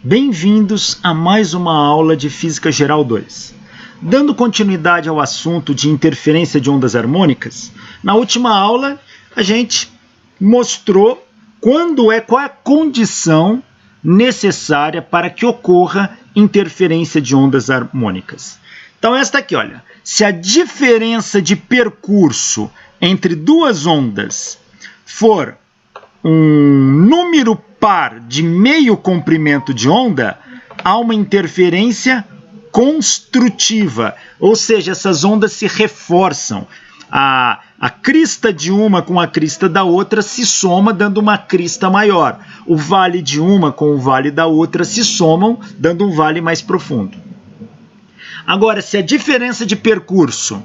Bem-vindos a mais uma aula de Física Geral 2. Dando continuidade ao assunto de interferência de ondas harmônicas, na última aula a gente mostrou qual é a condição necessária para que ocorra interferência de ondas harmônicas. Então esta aqui, olha, se a diferença de percurso entre duas ondas for um número par de meio comprimento de onda, há uma interferência construtiva, ou seja, essas ondas se reforçam. A crista de uma com a crista da outra se soma, dando uma crista maior. O vale de uma com o vale da outra se somam, dando um vale mais profundo. Agora, se a diferença de percurso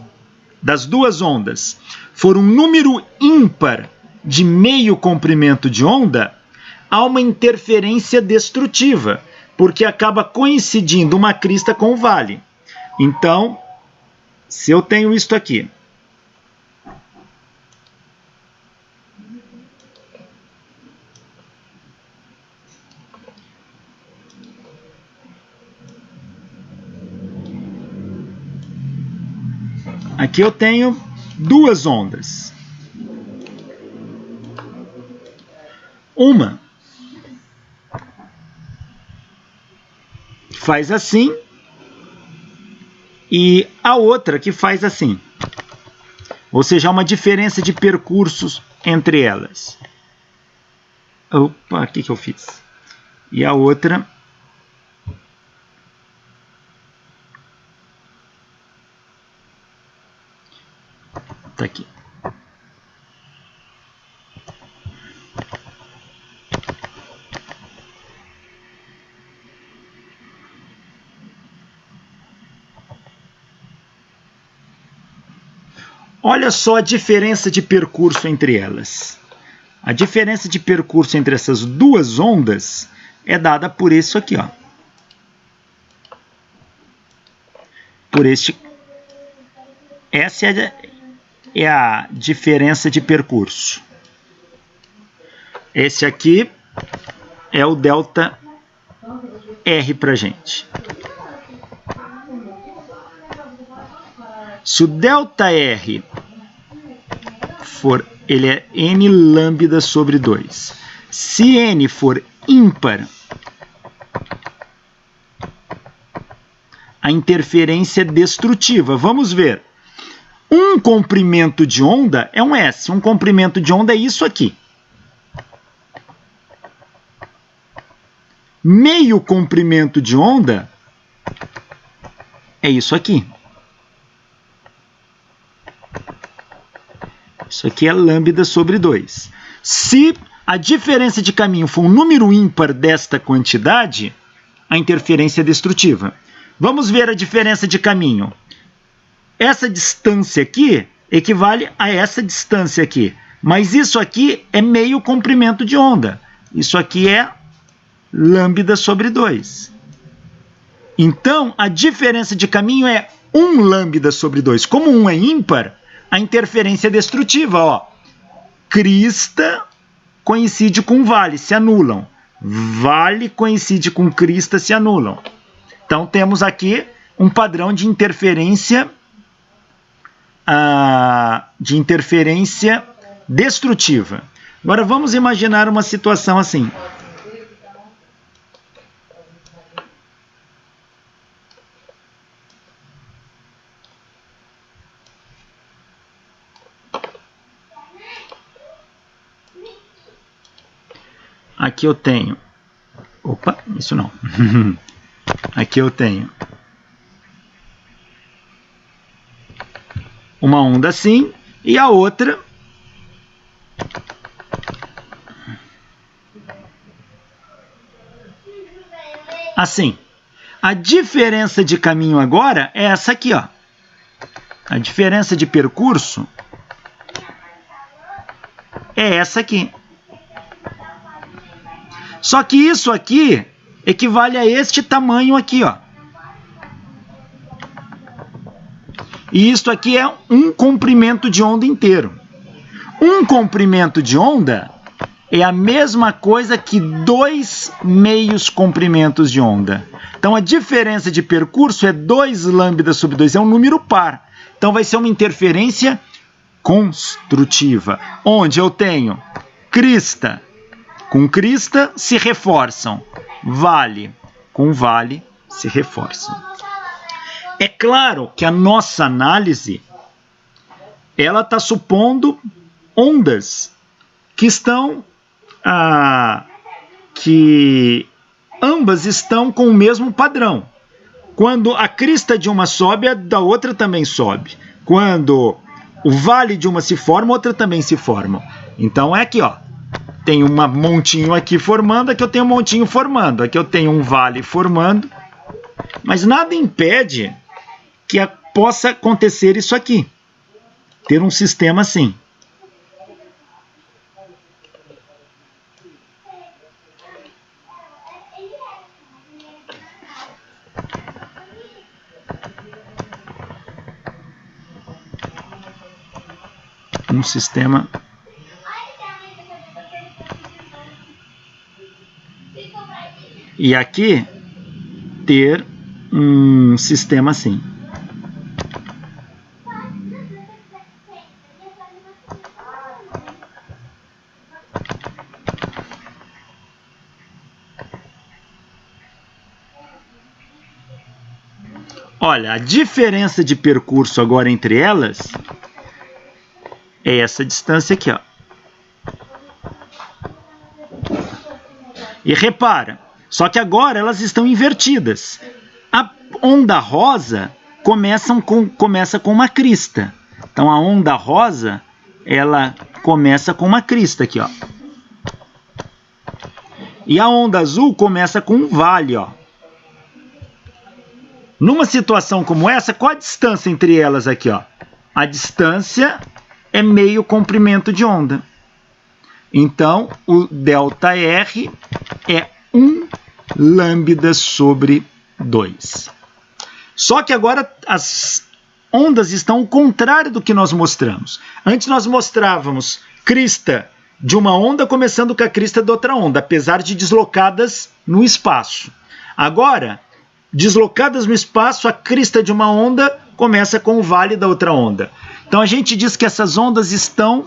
das duas ondas for um número ímpar de meio comprimento de onda, há uma interferência destrutiva, porque acaba coincidindo uma crista com o vale. Então, se eu tenho isto aqui, aqui eu tenho duas ondas. Uma faz assim e a outra que faz assim. Ou seja, há uma diferença de percursos entre elas. Opa, o que eu fiz? E a outra está aqui. Olha só a diferença de percurso entre elas. A diferença de percurso entre essas duas ondas é dada por isso aqui, ó. Essa é a diferença de percurso. Esse aqui é o delta R para a gente. Se o delta R ele é N lambda sobre 2. Se N for ímpar, a interferência é destrutiva. Vamos ver. Um comprimento de onda é um S. Um comprimento de onda é isso aqui. Meio comprimento de onda é isso aqui. Isso aqui é lambda sobre 2. Se a diferença de caminho for um número ímpar desta quantidade, a interferência é destrutiva. Vamos ver a diferença de caminho. Essa distância aqui equivale a essa distância aqui. Mas isso aqui é meio comprimento de onda. Isso aqui é lambda sobre 2. Então, a diferença de caminho é 1 lambda sobre 2. Como 1 é ímpar, a interferência é destrutiva, ó. Crista coincide com vale, se anulam. Vale coincide com crista, se anulam. Então, temos aqui um padrão de interferência destrutiva. Agora, vamos imaginar uma situação assim. Aqui eu tenho... Opa, isso não. Aqui eu tenho uma onda assim e a outra assim. A diferença de caminho agora é essa aqui, ó. A diferença de percurso é essa aqui. Só que isso aqui equivale a este tamanho aqui, ó. E isto aqui é um comprimento de onda inteiro. Um comprimento de onda é a mesma coisa que 2 meios comprimentos de onda. Então, a diferença de percurso é 2 lambda sobre 2, é um número par. Então, vai ser uma interferência construtiva, onde eu tenho crista com crista se reforçam, vale com vale se reforçam. É claro que a nossa análise ela está supondo ondas que estão que ambas estão com o mesmo padrão. Quando a crista de uma sobe, a da outra também sobe. Quando o vale de uma se forma, outra também se forma. Então é aqui, ó. Tem um montinho aqui formando, aqui eu tenho um montinho formando, aqui eu tenho um vale formando. Mas nada impede que possa acontecer isso aqui. Ter um sistema assim. Um sistema e aqui ter um sistema assim. Olha, a diferença de percurso agora entre elas é essa distância aqui, ó. E repara, só que agora elas estão invertidas. A onda rosa começa com uma crista. Então a onda rosa, ela começa com uma crista aqui, ó. E a onda azul começa com um vale, ó. Numa situação como essa, qual a distância entre elas aqui, ó? A distância é meio comprimento de onda. Então, o ΔR é 1 lambda sobre 2. Só que agora as ondas estão ao contrário do que nós mostramos. Antes nós mostrávamos crista de uma onda começando com a crista da outra onda, apesar de deslocadas no espaço. Agora, deslocadas no espaço, a crista de uma onda começa com o vale da outra onda. Então a gente diz que essas ondas estão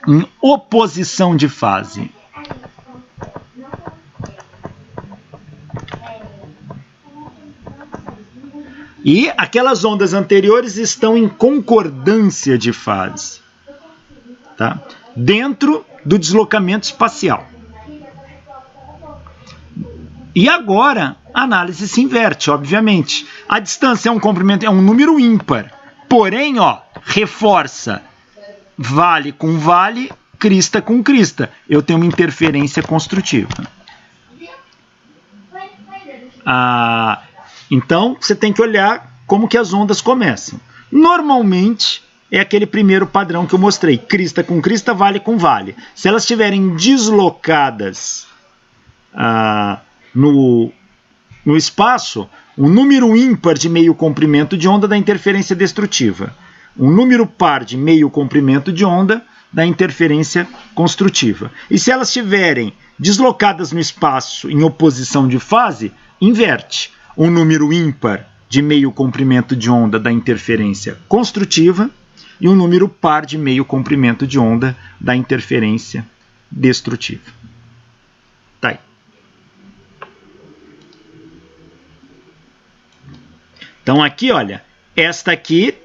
em oposição de fase. E aquelas ondas anteriores estão em concordância de fase, tá? Dentro do deslocamento espacial. E agora a análise se inverte, obviamente. A distância é um comprimento, é um número ímpar. Porém, ó, reforça vale com vale, crista com crista. Eu tenho uma interferência construtiva. Então, você tem que olhar como que as ondas começam. Normalmente, é aquele primeiro padrão que eu mostrei. Crista com crista, vale com vale. Se elas estiverem deslocadas no espaço, um número ímpar de meio comprimento de onda dá interferência destrutiva. Um número par de meio comprimento de onda dá interferência construtiva. E se elas estiverem deslocadas no espaço em oposição de fase, inverte. Um número ímpar de meio comprimento de onda dá interferência construtiva e um número par de meio comprimento de onda dá interferência destrutiva. Tá aí. Então aqui, olha, esta aqui,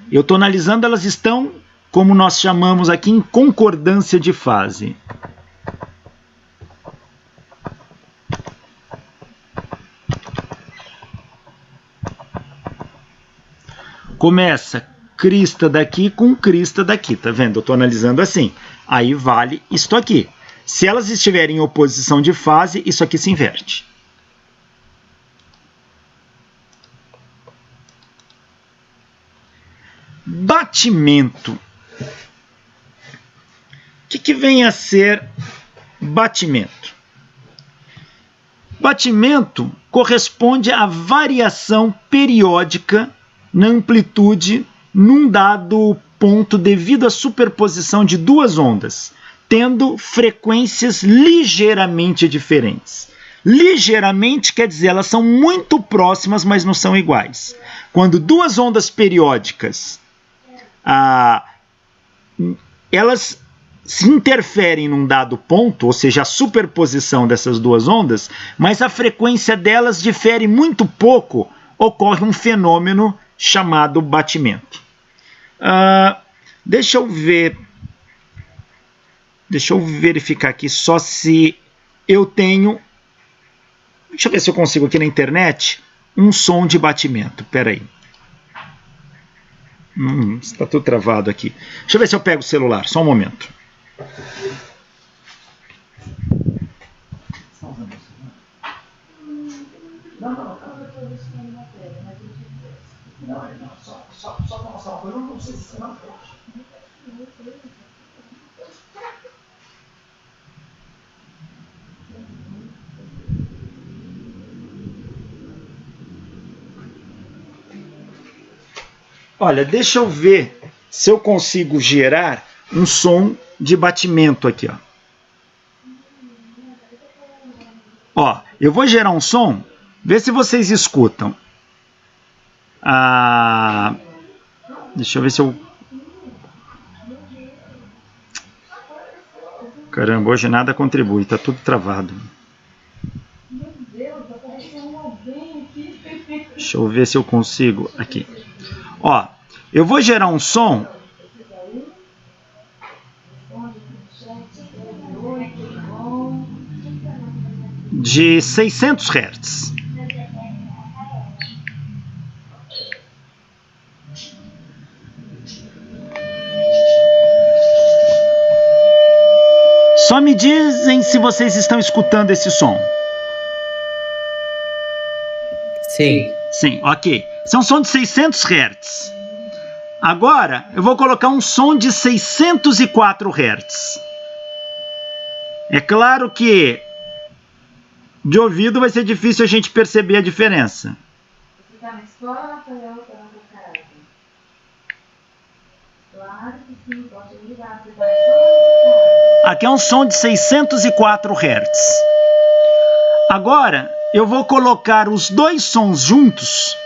eu estou analisando, elas estão, como nós chamamos aqui, em concordância de fase. Começa crista daqui com crista daqui, tá vendo? Eu estou analisando assim. Aí vale isto aqui. Se elas estiverem em oposição de fase, isso aqui se inverte. Batimento. O que vem a ser batimento? Batimento corresponde à variação periódica na amplitude num dado ponto devido à superposição de duas ondas, tendo frequências ligeiramente diferentes. Ligeiramente quer dizer, elas são muito próximas, mas não são iguais. Quando duas ondas periódicas, elas se interferem num dado ponto, ou seja, a superposição dessas duas ondas, mas a frequência delas difere muito pouco, ocorre um fenômeno chamado batimento. Deixa eu verificar aqui só se eu tenho... Deixa eu ver se eu consigo aqui na internet um som de batimento. Espera aí. Está tudo travado aqui. Deixa eu ver se eu pego o celular. Só um momento. Só para mostrar uma coisa, eu não sei se você não pode. Olha, deixa eu ver se eu consigo gerar um som de batimento aqui, ó. Ó, eu vou gerar um som, vê se vocês escutam. Deixa eu ver se eu... Caramba, hoje nada contribui, tá tudo travado. Deixa eu ver se eu consigo aqui. Ó, eu vou gerar um som de 600 Hz. Só me dizem se vocês estão escutando esse som. Sim. Sim, ok. Esse é um som de 600 Hz. Agora, eu vou colocar um som de 604 Hz. É claro que de ouvido vai ser difícil a gente perceber a diferença. Aqui é um som de 604 Hz. Agora, eu vou colocar os dois sons juntos,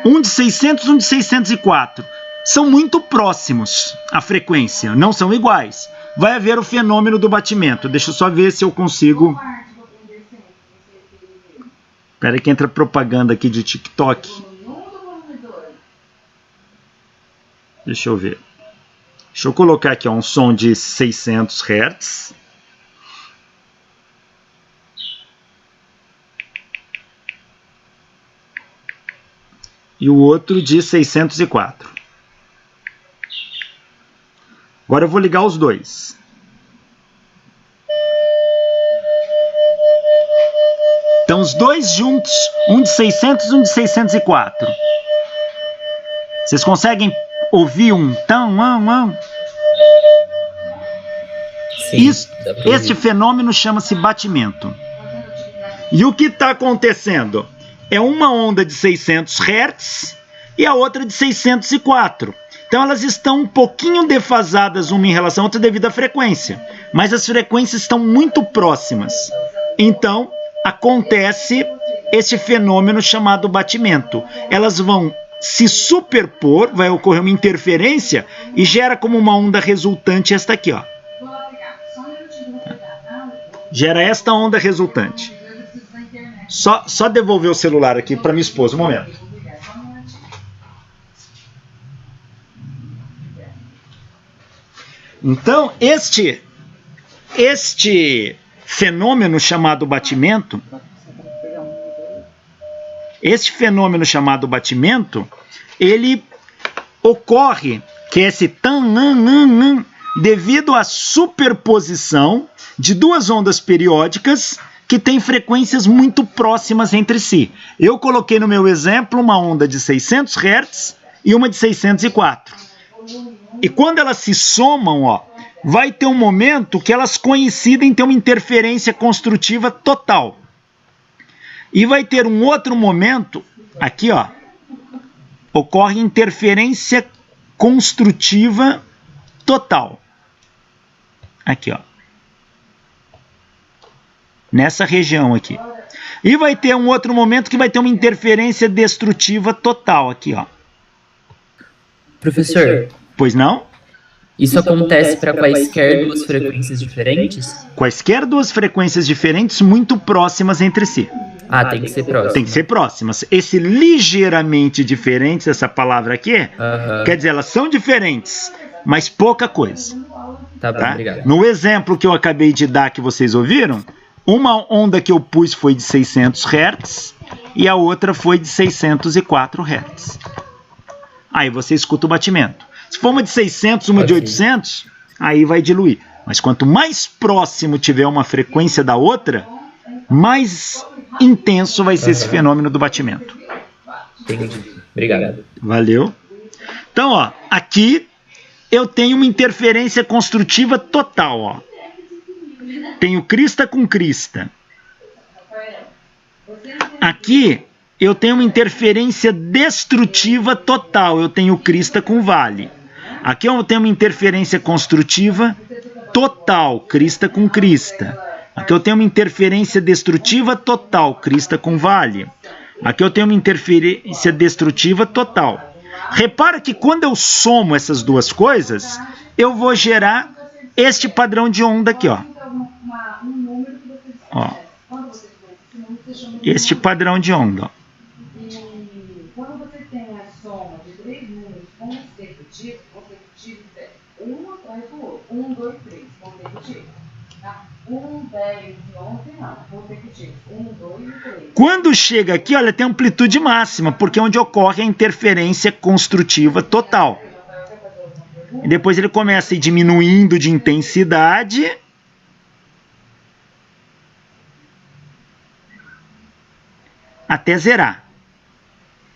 um de 600 e um de 604. São muito próximos a frequência, não são iguais. Vai haver o fenômeno do batimento. Deixa eu só ver se eu consigo... Espera aí que entra propaganda aqui de TikTok. Deixa eu ver. Deixa eu colocar aqui ó, um som de 600 Hz. E o outro de 604. Agora eu vou ligar os dois. Então os dois juntos, um de 600 e um de 604. Vocês conseguem ouvir um tão? Sim, este fenômeno chama-se batimento. E o que está acontecendo? É uma onda de 600 Hz e a outra de 604. Então elas estão um pouquinho defasadas uma em relação à outra devido à frequência. Mas as frequências estão muito próximas. Então acontece esse fenômeno chamado batimento. Elas vão se superpor, vai ocorrer uma interferência e gera como uma onda resultante esta aqui, ó. Gera esta onda resultante. Só devolver o celular aqui para minha esposa, um momento. Então, este fenômeno chamado batimento, ele ocorre, que é esse tan, devido à superposição de duas ondas periódicas que têm frequências muito próximas entre si. Eu coloquei no meu exemplo uma onda de 600 Hz e uma de 604. E quando elas se somam, ó, vai ter um momento que elas coincidem, tem uma interferência construtiva total. E vai ter um outro momento, aqui, ó, ocorre interferência construtiva total. Aqui, ó. Nessa região aqui. E vai ter um outro momento que vai ter uma interferência destrutiva total aqui, ó. Professor, Pois não? isso acontece para quaisquer duas frequências diferentes? Quaisquer duas frequências diferentes muito próximas entre si. Ah, tem que ser próximo. Tem que ser próximas. Esse ligeiramente diferentes, essa palavra aqui, quer dizer, elas são diferentes, mas pouca coisa. Tá bom, Tá? obrigado. No exemplo que eu acabei de dar, que vocês ouviram, uma onda que eu pus foi de 600 Hz e a outra foi de 604 Hz. Aí você escuta o batimento. Se for uma de 600, uma de 800, aí vai diluir. Mas quanto mais próximo tiver uma frequência da outra, mais intenso vai ser esse fenômeno do batimento. Entendi. Obrigado. Valeu. Então, ó, aqui eu tenho uma interferência construtiva total, ó. Tenho crista com crista. Aqui eu tenho uma interferência destrutiva total. Eu tenho crista com vale. Aqui eu tenho uma interferência construtiva total, crista com crista. Aqui eu tenho uma interferência destrutiva total, crista com vale. Aqui eu tenho uma interferência destrutiva total. Repara que quando eu somo essas duas coisas, eu vou gerar este padrão de onda aqui, ó. Ó. Este padrão de onda, ó. E quando você tem a soma de três números consecutivos é um atrás do outro. 1, 2, 3, consecutivo. Tá? 1, 10 e 11 não, consecutivos. 1, 2 e 3. Quando chega aqui, olha, tem amplitude máxima, porque é onde ocorre a interferência construtiva total. E depois ele começa a ir diminuindo de intensidade. Até zerar.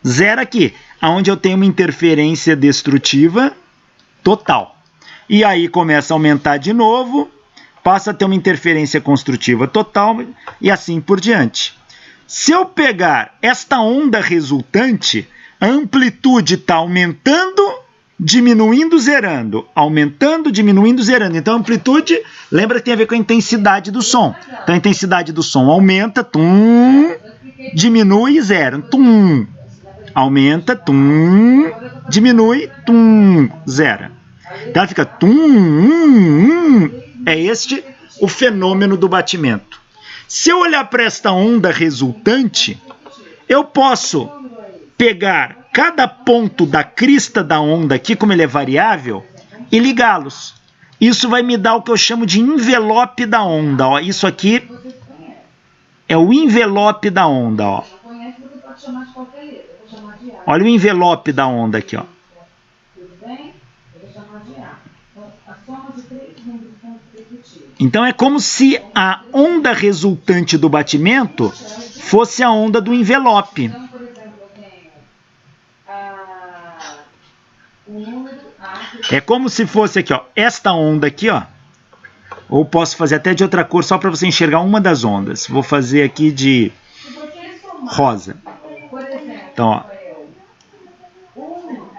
Zero aqui, onde eu tenho uma interferência destrutiva total. E aí começa a aumentar de novo, passa a ter uma interferência construtiva total e assim por diante. Se eu pegar esta onda resultante, a amplitude está aumentando, diminuindo, zerando. Aumentando, diminuindo, zerando. Então a amplitude, lembra que tem a ver com a intensidade do som. Então a intensidade do som aumenta, tum, diminui e zera. Tum, aumenta, tum, diminui, tum, zera. Então ela fica tum. É este o fenômeno do batimento. Se eu olhar para esta onda resultante, eu posso pegar cada ponto da crista da onda aqui, como ele é variável, e ligá-los. Isso vai me dar o que eu chamo de envelope da onda. Ó. Isso aqui é o envelope da onda. Ó. Olha o envelope da onda aqui. Ó. Então é como se a onda resultante do batimento fosse a onda do envelope. É como se fosse aqui, ó, esta onda aqui, ó. Ou posso fazer até de outra cor só para você enxergar uma das ondas. Vou fazer aqui de rosa. Então, ó.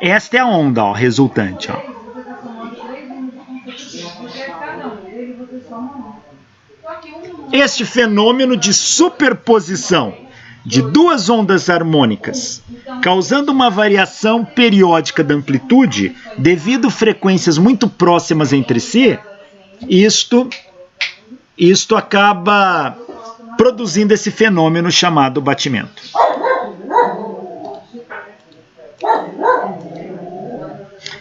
Esta é a onda, ó, resultante, ó. Este fenômeno de superposição de duas ondas harmônicas, causando uma variação periódica da amplitude, devido a frequências muito próximas entre si, isto acaba produzindo esse fenômeno chamado batimento.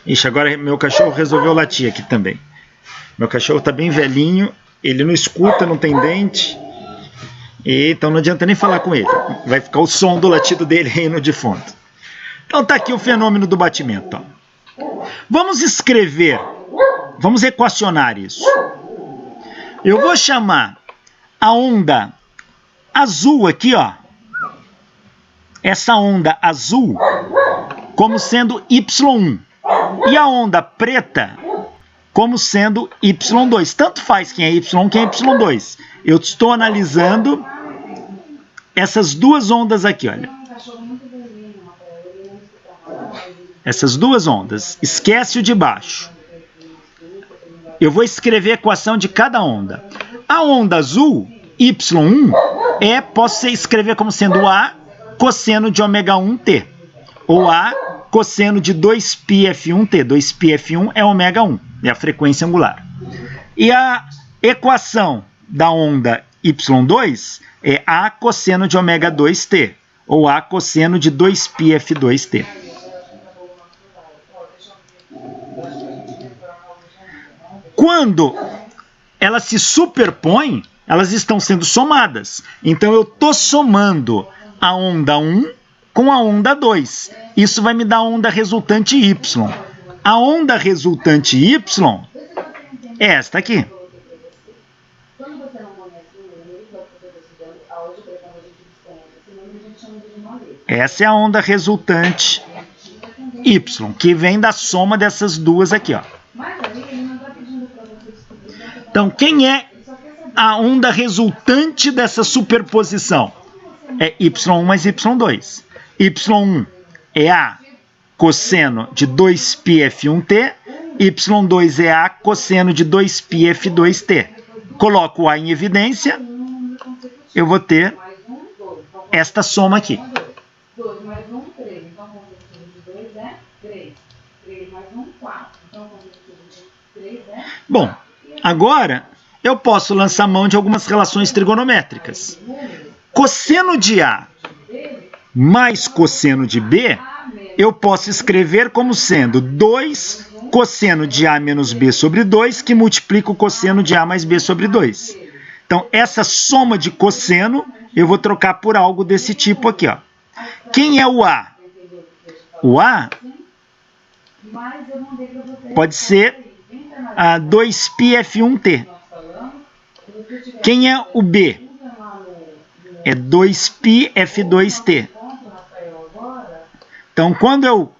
Ixi, agora meu cachorro resolveu latir aqui também. Meu cachorro está bem velhinho, ele não escuta, não tem dente, então não adianta nem falar com ele. Vai ficar o som do latido dele aí no de fundo. Então tá aqui o fenômeno do batimento. Ó. Vamos escrever, vamos equacionar isso. Eu vou chamar a onda azul aqui, ó. Essa onda azul como sendo Y1. E a onda preta como sendo Y2. Tanto faz quem é Y1 quem é Y2. Eu estou analisando essas duas ondas aqui, olha. Essas duas ondas. Esquece o de baixo. eu vou escrever a equação de cada onda. A onda azul, y1, posso escrever como sendo A cosseno de ômega 1t, ou A cosseno de 2πf1t. 2πf1 é ômega 1, é a frequência angular. E a equação da onda y2 é A cosseno de ômega 2t, ou A cosseno de 2πf2t. Quando elas se superpõem, elas estão sendo somadas. Então, eu estou somando a onda 1 com a onda 2. Isso vai me dar a onda resultante y. A onda resultante y é esta aqui. Essa é a onda resultante y, que vem da soma dessas duas aqui, ó. Então, quem é a onda resultante dessa superposição? É y1 mais y2. y1 é A cosseno de 2πf1t, y2 é A cosseno de 2πf2t. Coloco o A em evidência, eu vou ter esta soma aqui. 2 mais 1, 3. Então, consecutivo de 2 é 3. 3 mais 1, 4. Então, consecutivo de 3 é... Bom, agora eu posso lançar mão de algumas relações trigonométricas. Cosseno de A mais cosseno de B, eu posso escrever como sendo 2 cosseno de A menos B sobre 2, que multiplica o cosseno de A mais B sobre 2. Então, essa soma de cosseno, eu vou trocar por algo desse tipo aqui, ó. Quem é o A? O A pode ser a 2πf1t. Quem é o B? É 2πf2t. Então, quando eu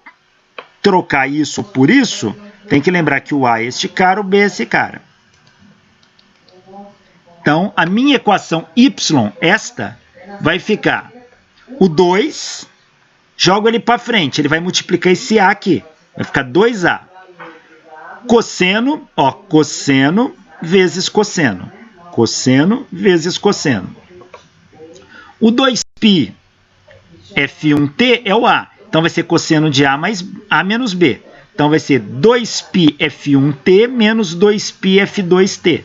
trocar isso por isso, tem que lembrar que o A é este cara, o B é esse cara. Então, a minha equação y, esta, vai ficar o 2, jogo ele para frente, ele vai multiplicar esse A aqui. Vai ficar 2A. Cosseno, ó, cosseno vezes cosseno. Cosseno vezes cosseno. O 2π f1t é o A. Então, vai ser cosseno de A mais A menos B. Então, vai ser 2π f1t menos 2π f2t.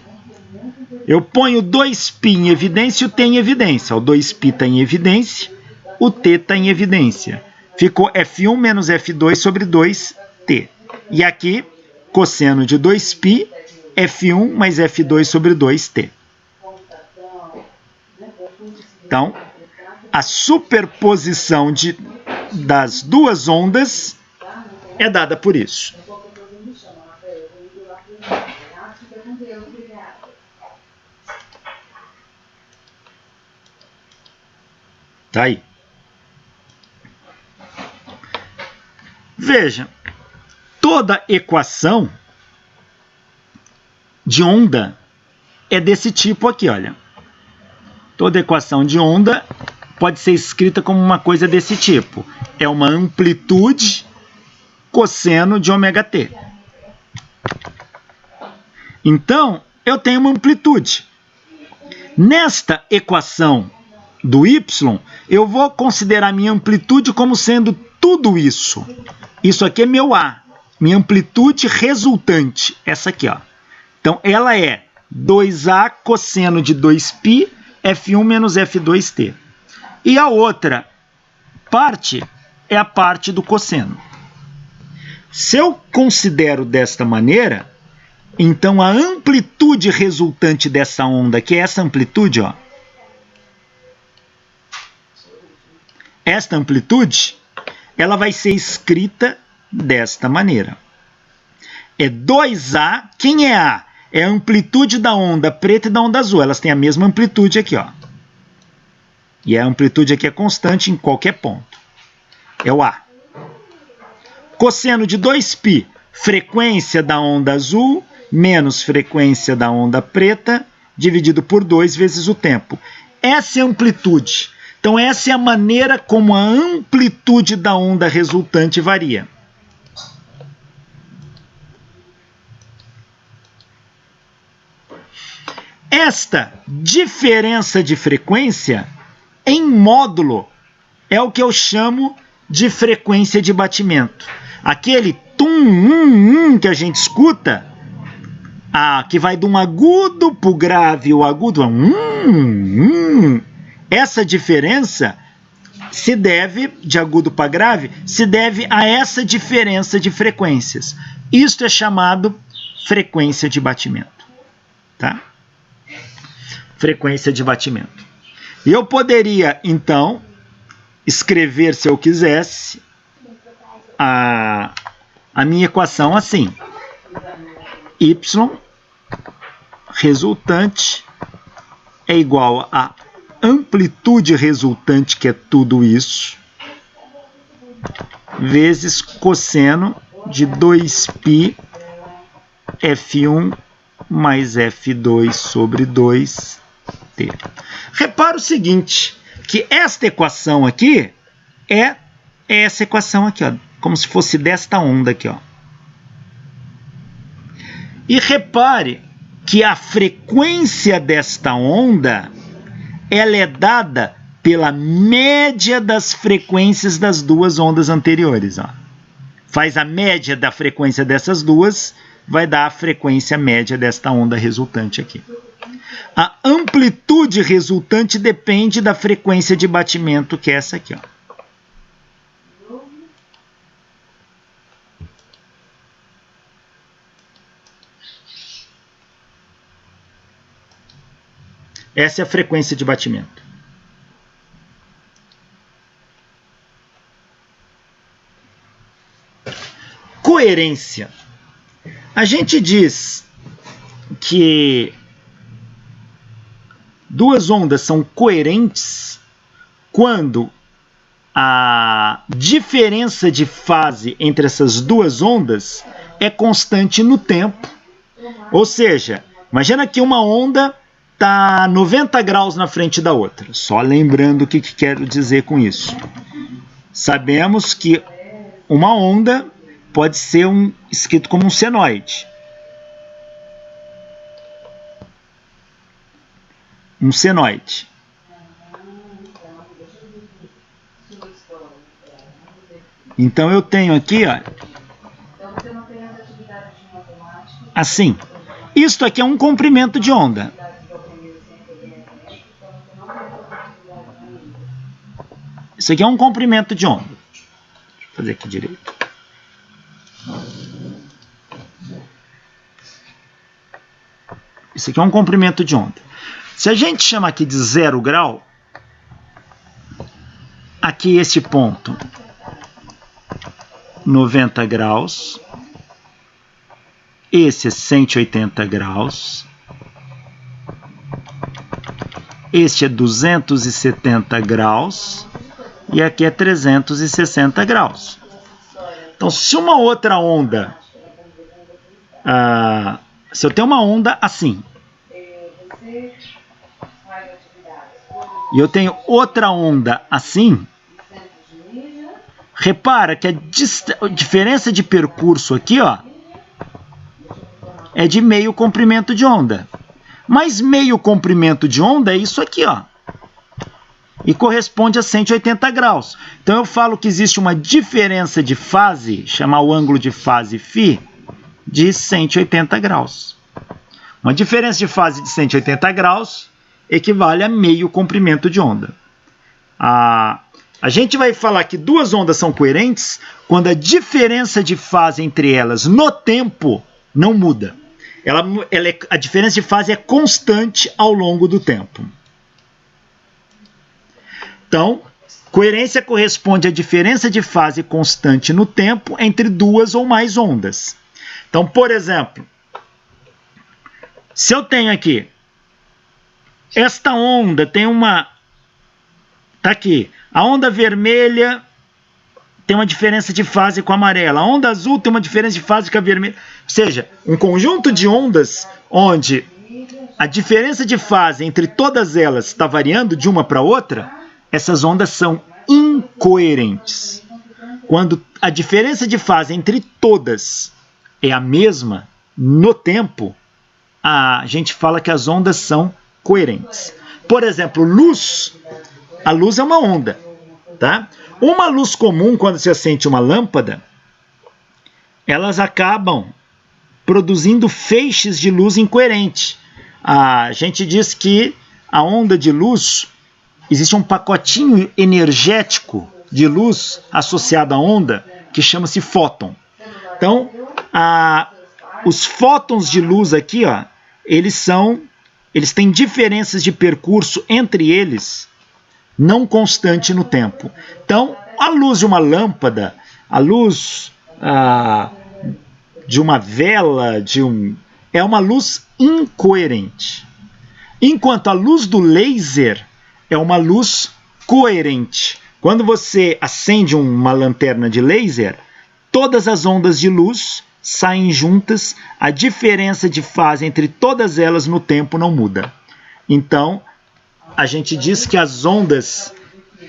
Eu ponho 2π em evidência e o t em evidência. O 2π está em evidência, o t está em evidência. Ficou f1 menos f2 sobre 2t. E aqui, cosseno de 2π, f1 mais f2 sobre 2t. Então, a superposição das duas ondas é dada por isso. Tá aí. Veja, toda equação de onda é desse tipo aqui, olha. Toda equação de onda pode ser escrita como uma coisa desse tipo. É uma amplitude cosseno de ômega t. Então, eu tenho uma amplitude. Nesta equação do y, eu vou considerar minha amplitude como sendo tudo isso. Isso aqui é meu A, minha amplitude resultante, essa aqui, ó. Então, ela é 2A cosseno de 2π, f1 menos f2t. E a outra parte é a parte do cosseno. Se eu considero desta maneira, então a amplitude resultante dessa onda, que é essa amplitude, ó, esta amplitude, ela vai ser escrita desta maneira. É 2A, quem é A? É a amplitude da onda preta e da onda azul. Elas têm a mesma amplitude aqui, ó. E a amplitude aqui é constante em qualquer ponto. É o A. Cosseno de 2π, frequência da onda azul menos frequência da onda preta, dividido por 2 vezes o tempo. Essa é a amplitude. Então, essa é a maneira como a amplitude da onda resultante varia. Esta diferença de frequência em módulo é o que eu chamo de frequência de batimento. Aquele tum, que a gente escuta, que vai de um agudo para o grave, o agudo é essa diferença se deve, de agudo para grave, se deve a essa diferença de frequências. Isto é chamado frequência de batimento. Tá? Frequência de batimento. E eu poderia, então, escrever, se eu quisesse, a minha equação assim. Y resultante é igual a amplitude resultante, que é tudo isso, vezes cosseno de 2π F1 mais F2 sobre 2T. Repara o seguinte, que esta equação aqui é essa equação aqui, ó, como se fosse desta onda aqui, ó. E repare que a frequência desta onda, ela é dada pela média das frequências das duas ondas anteriores, ó. Faz a média da frequência dessas duas, vai dar a frequência média desta onda resultante aqui. A amplitude resultante depende da frequência de batimento, que é essa aqui, ó. Essa é a frequência de batimento. Coerência. A gente diz que duas ondas são coerentes quando a diferença de fase entre essas duas ondas é constante no tempo. Ou seja, imagina que uma onda está 90 graus na frente da outra. Só lembrando o que quero dizer com isso. Sabemos que uma onda pode ser escrito como um senoide. Um senoide. Então eu tenho aqui, ó, assim. Isto aqui é um comprimento de onda. Isso aqui é um comprimento de onda. Deixa eu fazer aqui direito. Isso aqui é um comprimento de onda. Se a gente chama aqui de 0 grau, aqui esse ponto, 90 graus, esse é 180 graus, este é 270 graus e aqui é 360 graus. Então, se uma outra onda, se eu tenho uma onda assim, e eu tenho outra onda assim, repara que a diferença de percurso aqui, ó, é de meio comprimento de onda. Mas meio comprimento de onda é isso aqui, ó. E corresponde a 180 graus. Então eu falo que existe uma diferença de fase, chamar o ângulo de fase φ, de 180 graus. Uma diferença de fase de 180 graus equivale a meio comprimento de onda. A gente vai falar que duas ondas são coerentes quando a diferença de fase entre elas no tempo não muda. A diferença de fase é constante ao longo do tempo. Então, coerência corresponde à diferença de fase constante no tempo entre duas ou mais ondas. Então, por exemplo, se eu tenho aqui, esta onda tem uma... Está aqui, a onda vermelha tem uma diferença de fase com a amarela, a onda azul tem uma diferença de fase com a vermelha. Ou seja, um conjunto de ondas onde a diferença de fase entre todas elas está variando de uma para outra, essas ondas são incoerentes. Quando a diferença de fase entre todas é a mesma no tempo, a gente fala que as ondas são coerentes. Por exemplo, luz. A luz é uma onda, tá? Uma luz comum, quando se acende uma lâmpada, elas acabam produzindo feixes de luz incoerente. A gente diz que a onda de luz, existe um pacotinho energético de luz associado à onda que chama-se fóton. Então, os fótons de luz aqui, ó, eles têm diferenças de percurso entre eles, não constante no tempo. Então, a luz de uma lâmpada, a luz de uma vela, é uma luz incoerente. Enquanto a luz do laser é uma luz coerente. Quando você acende uma lanterna de laser, todas as ondas de luz saem juntas, a diferença de fase entre todas elas no tempo não muda. Então, a gente diz que as ondas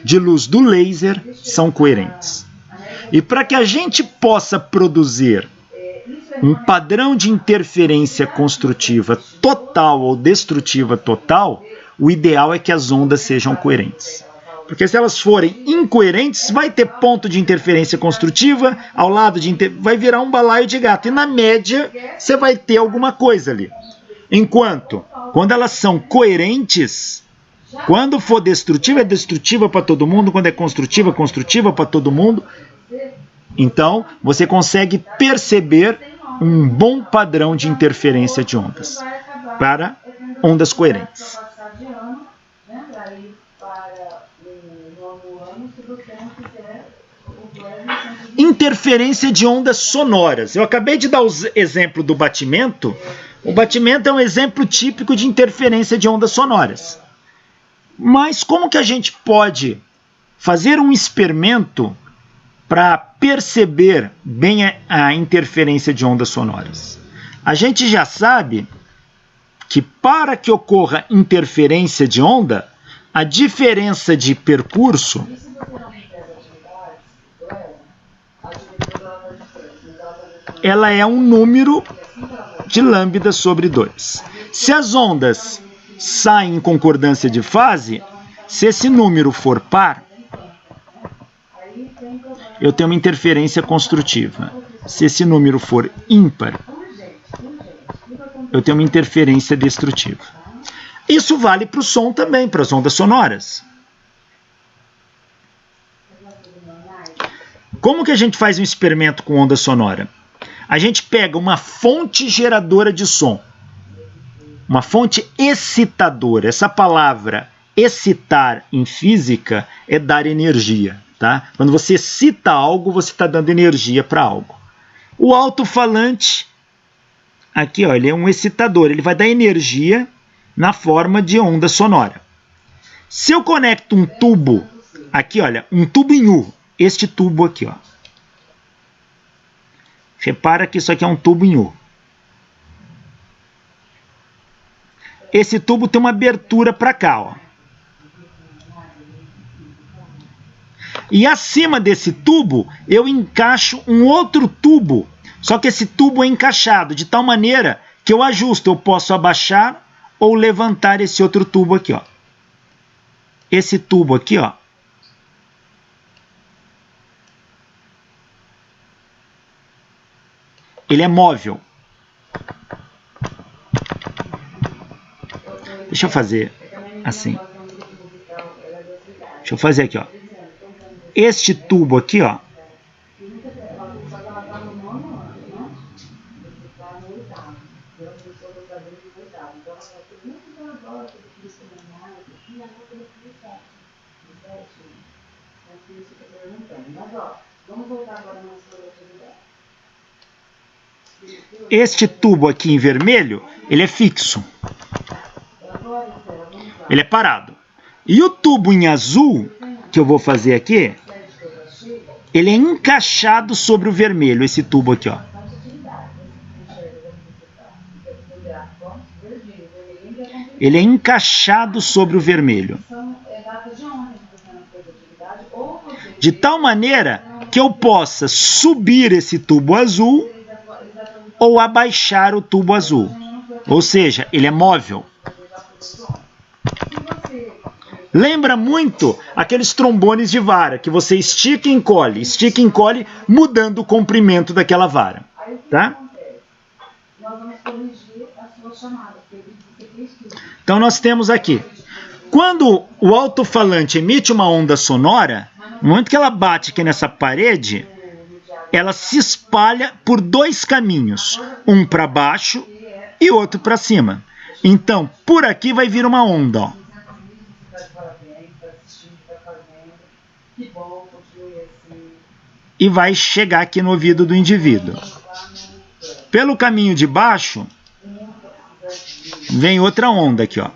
de luz do laser são coerentes. E para que a gente possa produzir um padrão de interferência construtiva total ou destrutiva total, o ideal é que as ondas sejam coerentes. Porque se elas forem incoerentes, vai ter ponto de interferência construtiva, ao lado vai virar um balaio de gato. E na média, você vai ter alguma coisa ali. Enquanto, quando elas são coerentes, quando for destrutiva, é destrutiva para todo mundo. Quando é construtiva, construtiva para todo mundo. Então, você consegue perceber um bom padrão de interferência de ondas para ondas coerentes. Interferência de ondas sonoras. Eu acabei de dar o exemplo do batimento. O batimento é um exemplo típico de interferência de ondas sonoras. Mas como que a gente pode fazer um experimento para perceber bem a interferência de ondas sonoras? A gente já sabe que para que ocorra interferência de onda, a diferença de percurso ela é um número de lambda sobre 2. Se as ondas saem em concordância de fase, se esse número for par, eu tenho uma interferência construtiva. Se esse número for ímpar, eu tenho uma interferência destrutiva. Isso vale para o som também, para as ondas sonoras. Como que a gente faz um experimento com onda sonora? A gente pega uma fonte geradora de som, uma fonte excitadora. Essa palavra excitar em física é dar energia, tá? Quando você excita algo, você está dando energia para algo. O alto-falante, aqui, ó, ele é um excitador, ele vai dar energia na forma de onda sonora. Se eu conecto um tubo, aqui, olha, um tubo em U, este tubo aqui, ó. Repara que isso aqui é um tubo em U. Esse tubo tem uma abertura para cá, ó. E acima desse tubo, eu encaixo um outro tubo. Só que esse tubo é encaixado de tal maneira que eu ajusto. Eu posso abaixar ou levantar esse outro tubo aqui, ó. Esse tubo aqui, ó. Ele é móvel. Deixa eu fazer assim. Deixa eu fazer aqui, ó. Este tubo aqui, ó. Este tubo aqui em vermelho, ele é fixo. Ele é parado. E o tubo em azul, que eu vou fazer aqui, ele é encaixado sobre o vermelho, esse tubo aqui, ó. Ele é encaixado sobre o vermelho. De tal maneira que eu possa subir esse tubo azul ou abaixar o tubo azul. Ou seja, ele é móvel. Lembra muito aqueles trombones de vara, que você estica e encolhe, mudando o comprimento daquela vara. Tá? Nós vamos corrigir a sua chamada, porque você tem escrito. Então nós temos aqui. Quando o alto-falante emite uma onda sonora, no momento que ela bate aqui nessa parede, ela se espalha por dois caminhos, um para baixo e outro para cima. Então, por aqui vai vir uma onda, ó. E vai chegar aqui no ouvido do indivíduo. Pelo caminho de baixo, vem outra onda aqui, ó.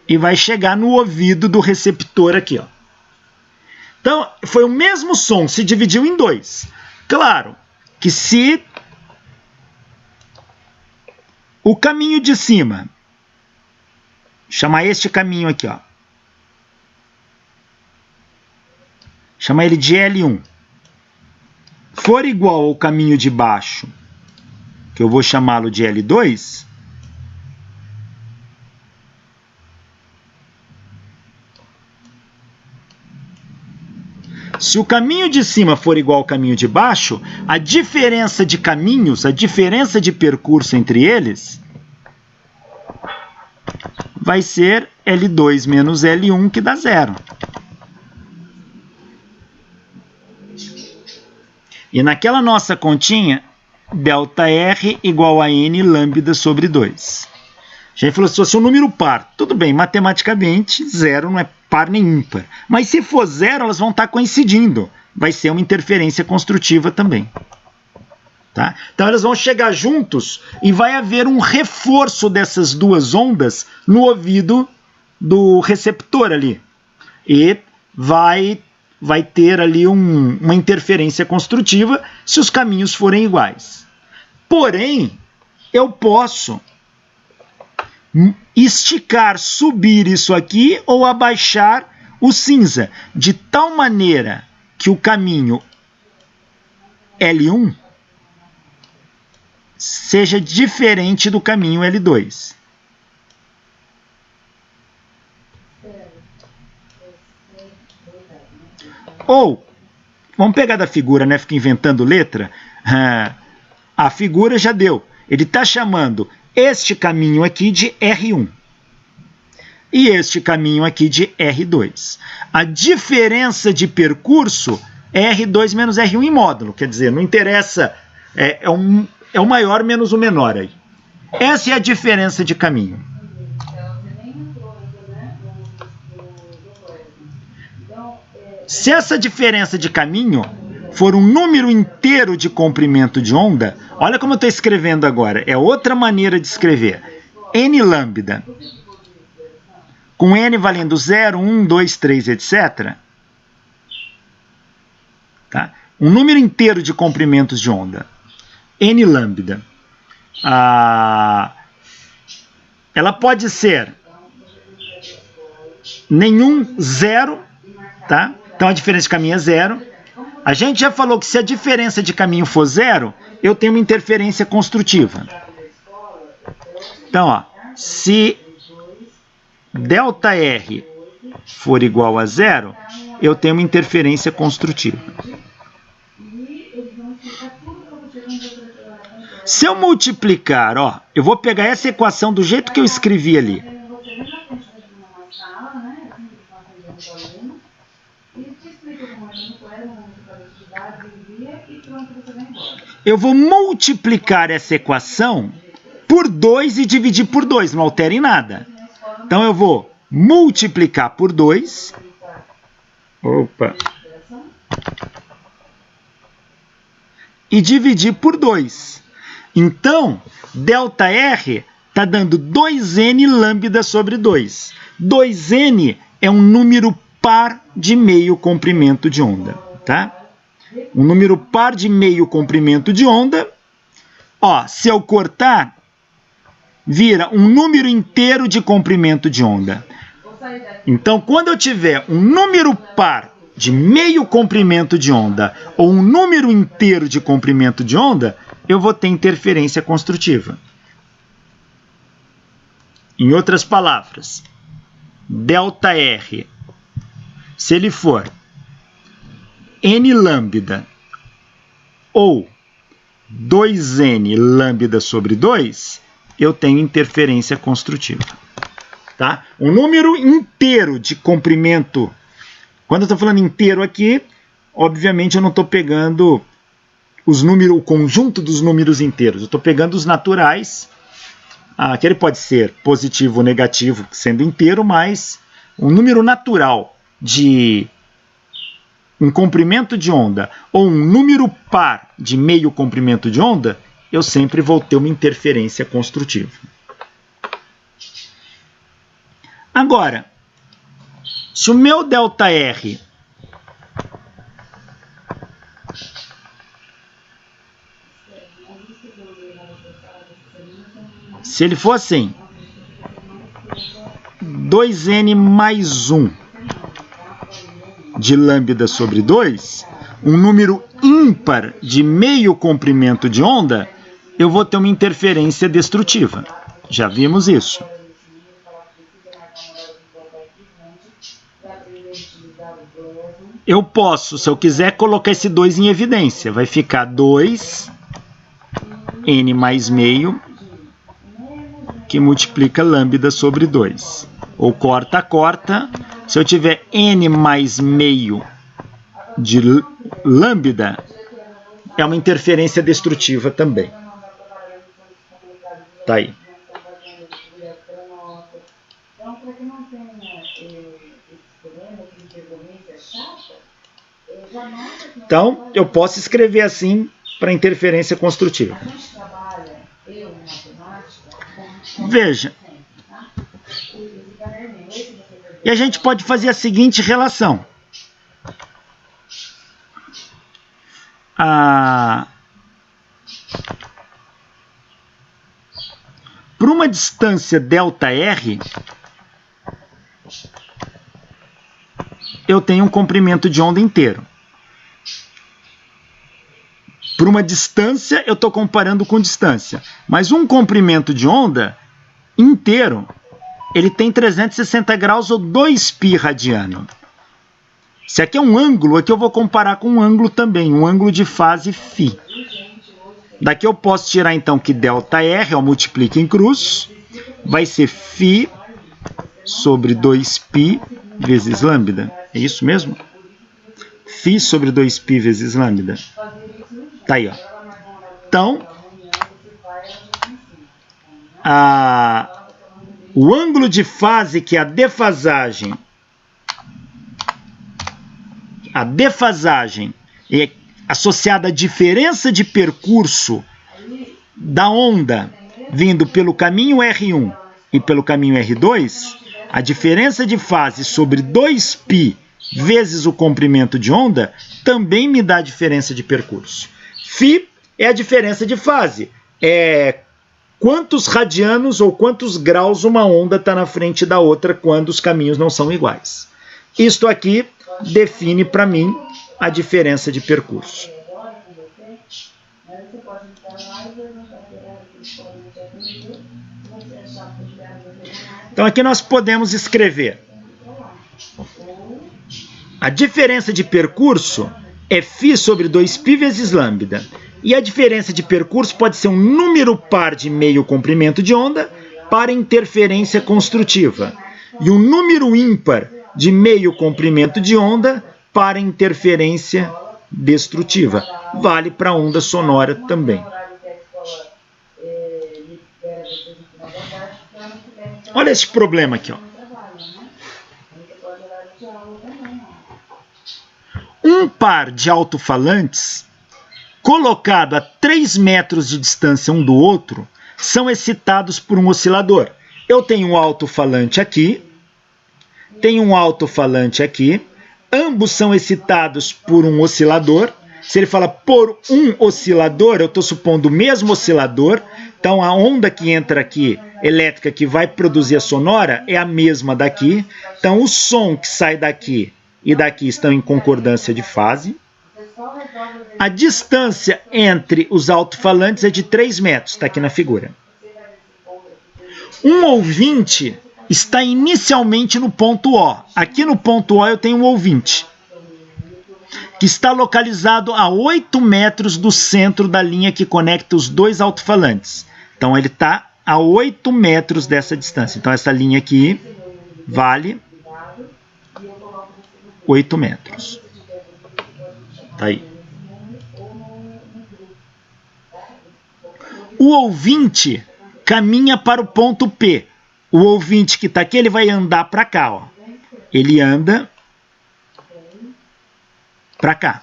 E vai chegar no ouvido do receptor aqui, ó. Então, foi o mesmo som, se dividiu em dois. Claro que se o caminho de cima, chamar este caminho aqui, ó. Chama ele de L1. For igual ao caminho de baixo, que eu vou chamá-lo de L2, se o caminho de cima for igual ao caminho de baixo, a diferença de caminhos, a diferença de percurso entre eles, vai ser L2 menos L1, que dá 0. E naquela nossa continha, ΔR igual a N lambda sobre 2. A gente falou, se fosse um número par, tudo bem, matematicamente, 0 não é par nem ímpar. Mas se for 0, elas vão estar coincidindo. Vai ser uma interferência construtiva também. Tá? Então elas vão chegar juntos e vai haver um reforço dessas duas ondas no ouvido do receptor ali. E vai ter ali uma interferência construtiva se os caminhos forem iguais. Porém, eu posso esticar, subir isso aqui ou abaixar o cinza, de tal maneira que o caminho L1 seja diferente do caminho L2. Ou, vamos pegar da figura, né? Fica inventando letra. A figura já deu. Ele está chamando este caminho aqui de R1 e este caminho aqui de R2. A diferença de percurso é R2 menos R1 em módulo, quer dizer, não interessa, é o maior menos o menor aí. Essa é a diferença de caminho. Se essa diferença de caminho for um número inteiro de comprimento de onda, olha como eu estou escrevendo agora, é outra maneira de escrever. N lambda, com N valendo 0, 1, 2, 3, etc. Tá? Um número inteiro de comprimentos de onda. N lambda. Ela pode ser nenhum, 0, tá? Então a diferença de caminho é 0. A gente já falou que se a diferença de caminho for 0, eu tenho uma interferência construtiva. Então, ó, se ΔR for igual a 0, eu tenho uma interferência construtiva. Se eu multiplicar, ó, eu vou pegar essa equação do jeito que eu escrevi ali. Eu vou multiplicar essa equação por 2 e dividir por 2, não altera em nada. Então eu vou multiplicar por 2. Opa. E dividir por 2. Então, ΔR está dando 2N lambda sobre 2. 2N é um número par de meio comprimento de onda, tá? Um número par de meio comprimento de onda, ó, se eu cortar, vira um número inteiro de comprimento de onda. Então, quando eu tiver um número par de meio comprimento de onda ou um número inteiro de comprimento de onda, eu vou ter interferência construtiva. Em outras palavras, ΔR, se ele for n lambda ou 2n lambda sobre 2, eu tenho interferência construtiva. Tá? Um número inteiro de comprimento. Quando eu estou falando inteiro aqui, obviamente eu não estou pegando o conjunto dos números inteiros. Eu estou pegando os naturais. Que ele pode ser positivo ou negativo, sendo inteiro, mas um número natural de um comprimento de onda ou um número par de meio comprimento de onda, eu sempre vou ter uma interferência construtiva. Agora, se o meu ΔR se ele for assim, 2n mais 1 de lambda sobre 2, um número ímpar de meio comprimento de onda, eu vou ter uma interferência destrutiva. Já vimos isso. Eu posso, se eu quiser, colocar esse 2 em evidência. Vai ficar 2n mais meio que multiplica lambda sobre 2. Ou corta, corta. Se eu tiver n mais meio de lambda, é uma interferência destrutiva também. Tá aí. Então, eu posso escrever assim para interferência construtiva. Veja. E a gente pode fazer a seguinte relação. Para uma distância ΔR, eu tenho um comprimento de onda inteiro. Para uma distância, eu estou comparando com distância. Mas um comprimento de onda inteiro, ele tem 360 graus ou 2π radiano. Se aqui é um ângulo, aqui eu vou comparar com um ângulo também, um ângulo de fase φ. Daqui eu posso tirar então que ΔR, eu multiplico em cruz, vai ser φ sobre 2π vezes lambda. É isso mesmo? Φ sobre 2π vezes lambda. Tá aí, ó. Então, o ângulo de fase, que é a defasagem é associada à diferença de percurso da onda vindo pelo caminho R1 e pelo caminho R2, a diferença de fase sobre 2π vezes o comprimento de onda também me dá a diferença de percurso. Φ é a diferença de fase. É quantos radianos ou quantos graus uma onda está na frente da outra quando os caminhos não são iguais. Isto aqui define para mim a diferença de percurso. Então aqui nós podemos escrever a diferença de percurso é φ sobre 2π vezes lambda. E a diferença de percurso pode ser um número par de meio comprimento de onda para interferência construtiva. E um número ímpar de meio comprimento de onda para interferência destrutiva. Vale para onda sonora também. Olha esse problema aqui, ó. Um par de alto-falantes colocado a 3 metros de distância um do outro são excitados por um oscilador. Eu tenho um alto-falante aqui, tenho um alto-falante aqui, ambos são excitados por um oscilador. Se ele fala por um oscilador, eu estou supondo o mesmo oscilador, então a onda que entra aqui, elétrica, que vai produzir a sonora, é a mesma daqui. Então o som que sai daqui e daqui estão em concordância de fase. A distância entre os alto-falantes é de 3 metros, está aqui na figura. Um ouvinte está inicialmente no ponto O. Aqui no ponto O eu tenho um ouvinte, que está localizado a 8 metros do centro da linha que conecta os dois alto-falantes. Então ele está a 8 metros dessa distância. Então essa linha aqui vale 8 metros. Tá aí. O ouvinte caminha para o ponto P. O ouvinte que está aqui, ele vai andar para cá. Ó. Ele anda para cá.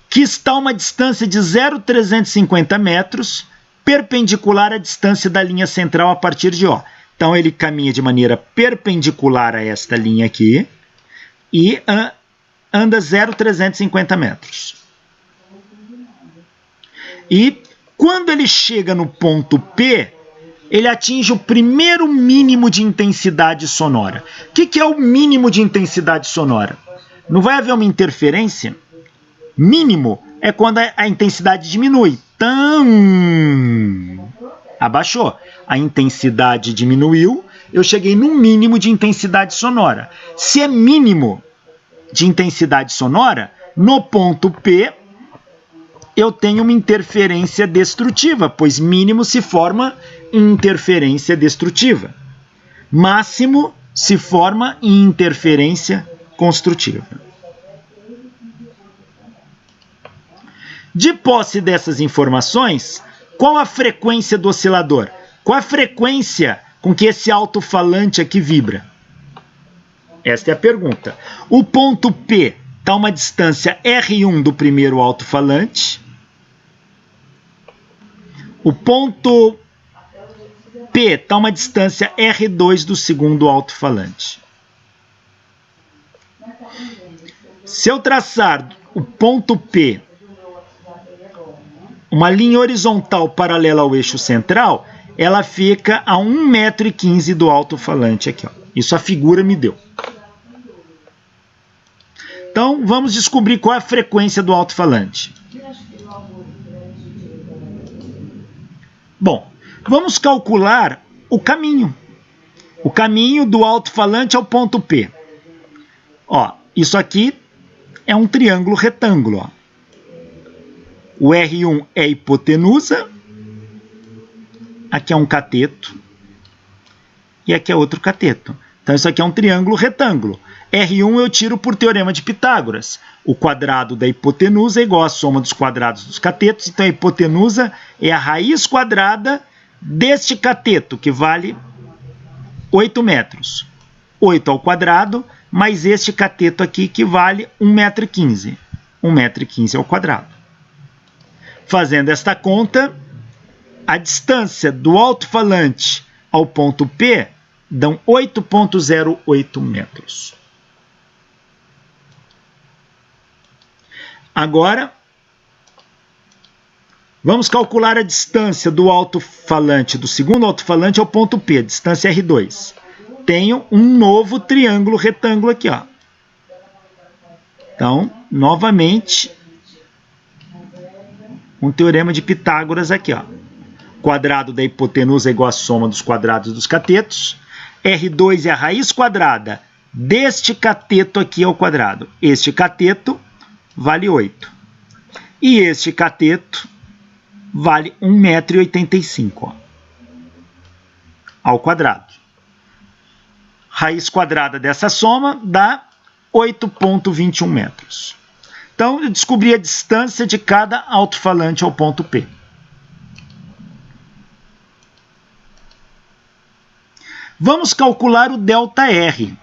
Que está a uma distância de 0,350 metros, perpendicular à distância da linha central a partir de O. Então ele caminha de maneira perpendicular a esta linha aqui e anda 0,350 metros. E quando ele chega no ponto P, ele atinge o primeiro mínimo de intensidade sonora. O que é o mínimo de intensidade sonora? Não vai haver uma interferência? Mínimo é quando a intensidade diminui. Então, abaixou. A intensidade diminuiu, eu cheguei no mínimo de intensidade sonora. Se é mínimo de intensidade sonora, no ponto P, eu tenho uma interferência destrutiva, pois mínimo se forma em interferência destrutiva. Máximo se forma em interferência construtiva. De posse dessas informações, qual a frequência do oscilador? Qual a frequência com que esse alto-falante aqui vibra? Esta é a pergunta. O ponto P está a uma distância R1 do primeiro alto-falante. O ponto P está a uma distância R2 do segundo alto-falante. Se eu traçar o ponto P uma linha horizontal paralela ao eixo central, ela fica a 1,15 m do alto-falante aqui. Ó. Isso a figura me deu. Então, vamos descobrir qual é a frequência do alto-falante. Bom, vamos calcular o caminho. O caminho do alto-falante ao ponto P. Ó, isso aqui é um triângulo retângulo. Ó. O R1 é a hipotenusa, aqui é um cateto, e aqui é outro cateto. Então, isso aqui é um triângulo retângulo. R1 eu tiro por teorema de Pitágoras. O quadrado da hipotenusa é igual à soma dos quadrados dos catetos, então a hipotenusa é a raiz quadrada deste cateto, que vale 8 metros. 8 ao quadrado, mais este cateto aqui, que vale 1,15 m. 1,15 m ao quadrado. Fazendo esta conta, a distância do alto-falante ao ponto P dão 8,08 metros. Agora, vamos calcular a distância do alto-falante, do segundo alto-falante ao ponto P, distância R2. Tenho um novo triângulo retângulo aqui. Ó. Então, novamente, um teorema de Pitágoras aqui. Ó. Quadrado da hipotenusa é igual à soma dos quadrados dos catetos. R2 é a raiz quadrada deste cateto aqui ao quadrado. Este cateto vale 8. E este cateto vale 1,85 m ao quadrado. Raiz quadrada dessa soma dá 8,21 metros. Então, eu descobri a distância de cada alto-falante ao ponto P. Vamos calcular o ΔR.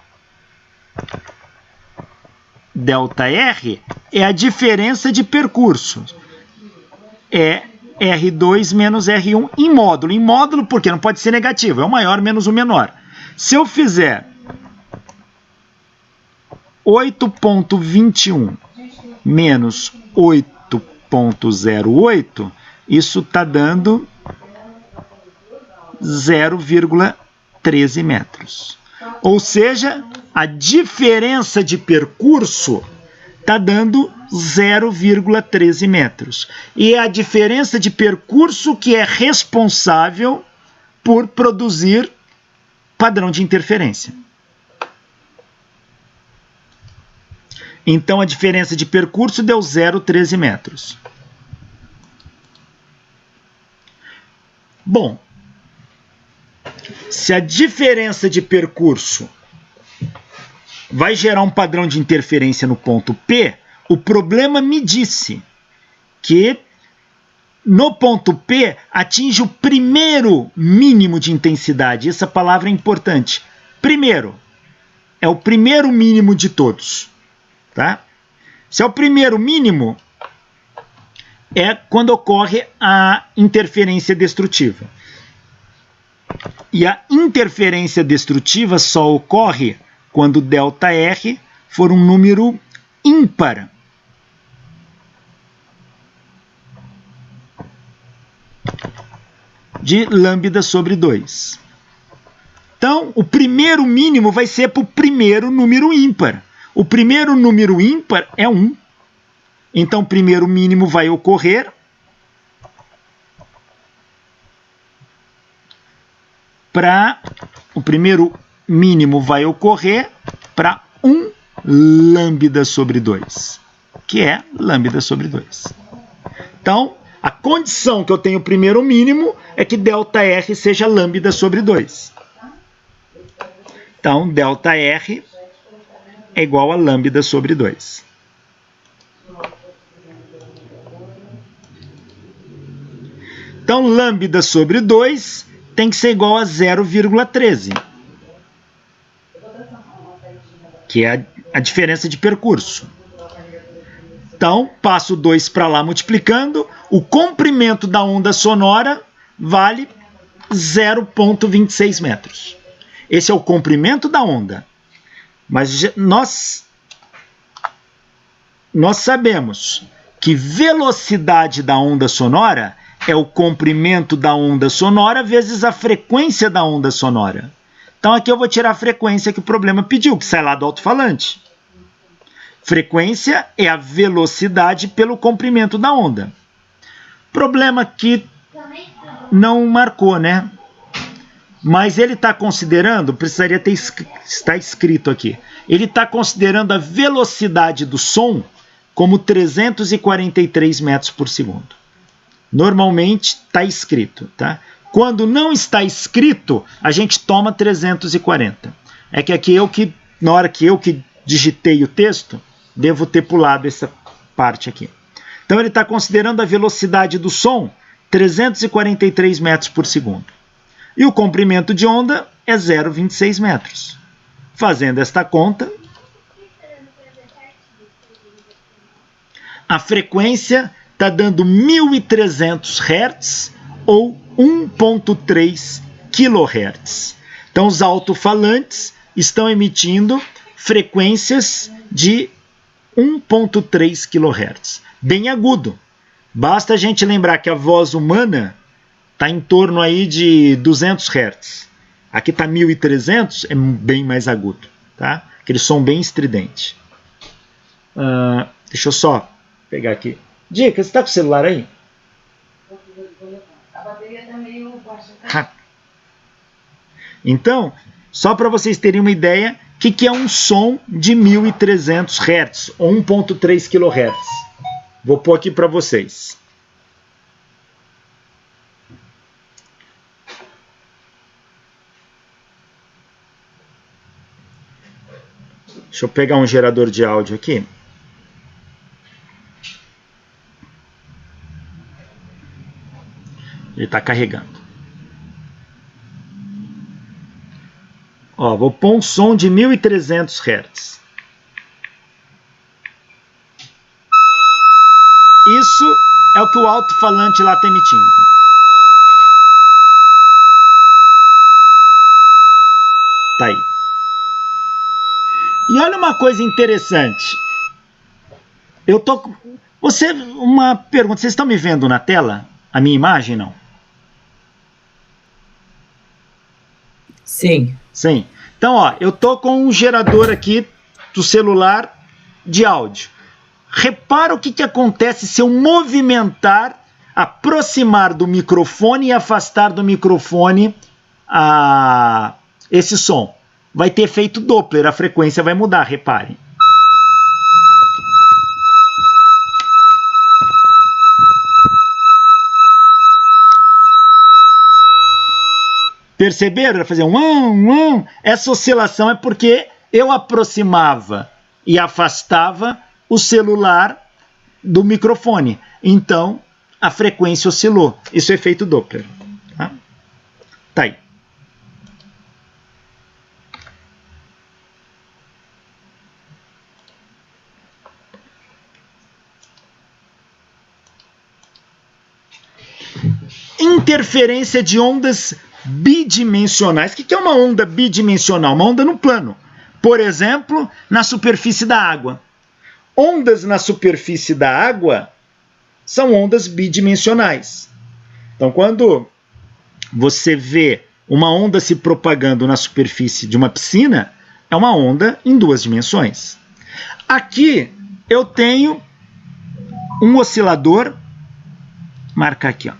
ΔR é a diferença de percurso. É R2 menos R1 em módulo. Em módulo, porque não pode ser negativo, é o maior menos o menor. Se eu fizer 8,21 menos 8,08, isso está dando 0,13 metros. Ou seja, a diferença de percurso está dando 0,13 metros. E é a diferença de percurso que é responsável por produzir padrão de interferência. Então, a diferença de percurso deu 0,13 metros. Bom, se a diferença de percurso vai gerar um padrão de interferência no ponto P, o problema me disse que no ponto P atinge o primeiro mínimo de intensidade. Essa palavra é importante. Primeiro. É o primeiro mínimo de todos. Tá? Se é o primeiro mínimo, é quando ocorre a interferência destrutiva. E a interferência destrutiva só ocorre quando ΔR for um número ímpar. De lambda sobre 2. Então, o primeiro mínimo vai ser para o primeiro número ímpar. O primeiro número ímpar é 1. Então, o primeiro mínimo vai ocorrer para 1 lambda sobre 2, que é lambda sobre 2. Então, a condição que eu tenho primeiro mínimo é que ΔR seja lambda sobre 2. Então, ΔR é igual a lambda sobre 2. Então, lambda sobre 2 tem que ser igual a 0,13, que é a diferença de percurso. Então, passo 2 para lá multiplicando, o comprimento da onda sonora vale 0,26 metros. Esse é o comprimento da onda. Mas nós sabemos que velocidade da onda sonora é o comprimento da onda sonora vezes a frequência da onda sonora. Então aqui eu vou tirar a frequência que o problema pediu, que sai lá do alto-falante. Frequência é a velocidade pelo comprimento da onda. Problema que não marcou, né? Mas ele está considerando, precisaria estar escrito aqui, ele está considerando a velocidade do som como 343 metros por segundo. Normalmente está escrito, tá? Quando não está escrito, a gente toma 340. É que aqui na hora que eu digitei o texto, devo ter pulado essa parte aqui. Então ele está considerando a velocidade do som 343 metros por segundo. E o comprimento de onda é 0,26 metros. Fazendo esta conta, a frequência está dando 1.300 Hz ou 1,3 kHz. Então, os alto-falantes estão emitindo frequências de 1,3 kHz. Bem agudo. Basta a gente lembrar que a voz humana está em torno aí de 200 Hz. Aqui está 1.300, é bem mais agudo. Tá? Aquele som bem estridente. Deixa eu só pegar aqui. Dica, você está com o celular aí? A bateria está meio baixa. Então, só para vocês terem uma ideia, o que é um som de 1.300 Hz, ou 1,3 kHz? Vou pôr aqui para vocês. Deixa eu pegar um gerador de áudio aqui. Ele está carregando. Ó, vou pôr um som de 1.300 Hz. Isso é o que o alto-falante lá está emitindo. Tá aí. E olha uma coisa interessante. Uma pergunta. Vocês estão me vendo na tela? A minha imagem, não? Sim. Sim. Então, ó, eu tô com um gerador aqui do celular de áudio. Repara o que acontece se eu movimentar, aproximar do microfone e afastar do microfone esse som. Vai ter efeito Doppler, a frequência vai mudar, reparem. Perceberam? Fazer um. Essa oscilação é porque eu aproximava e afastava o celular do microfone. Então, a frequência oscilou. Isso é efeito Doppler. Tá aí. Interferência de ondas bidimensionais. O que é uma onda bidimensional? Uma onda no plano. Por exemplo, na superfície da água. Ondas na superfície da água são ondas bidimensionais. Então, quando você vê uma onda se propagando na superfície de uma piscina, é uma onda em duas dimensões. Aqui eu tenho um oscilador, marcar aqui, ó.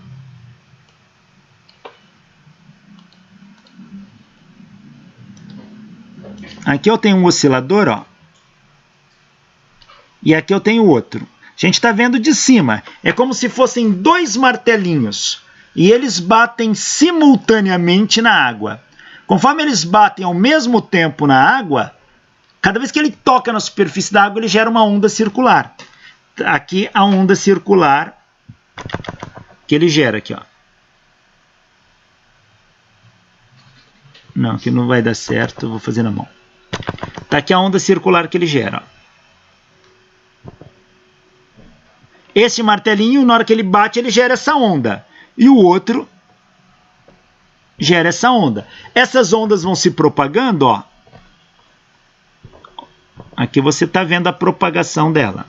Aqui eu tenho um oscilador, ó. E aqui eu tenho outro. A gente está vendo de cima. É como se fossem dois martelinhos. E eles batem simultaneamente na água. Conforme eles batem ao mesmo tempo na água, cada vez que ele toca na superfície da água, ele gera uma onda circular. Aqui a onda circular que ele gera aqui, ó. Não, aqui não vai dar certo, eu vou fazer na mão. Tá aqui a onda circular que ele gera, ó. Esse martelinho, na hora que ele bate, ele gera essa onda. E o outro gera essa onda. Essas ondas vão se propagando, ó. Aqui você está vendo a propagação dela.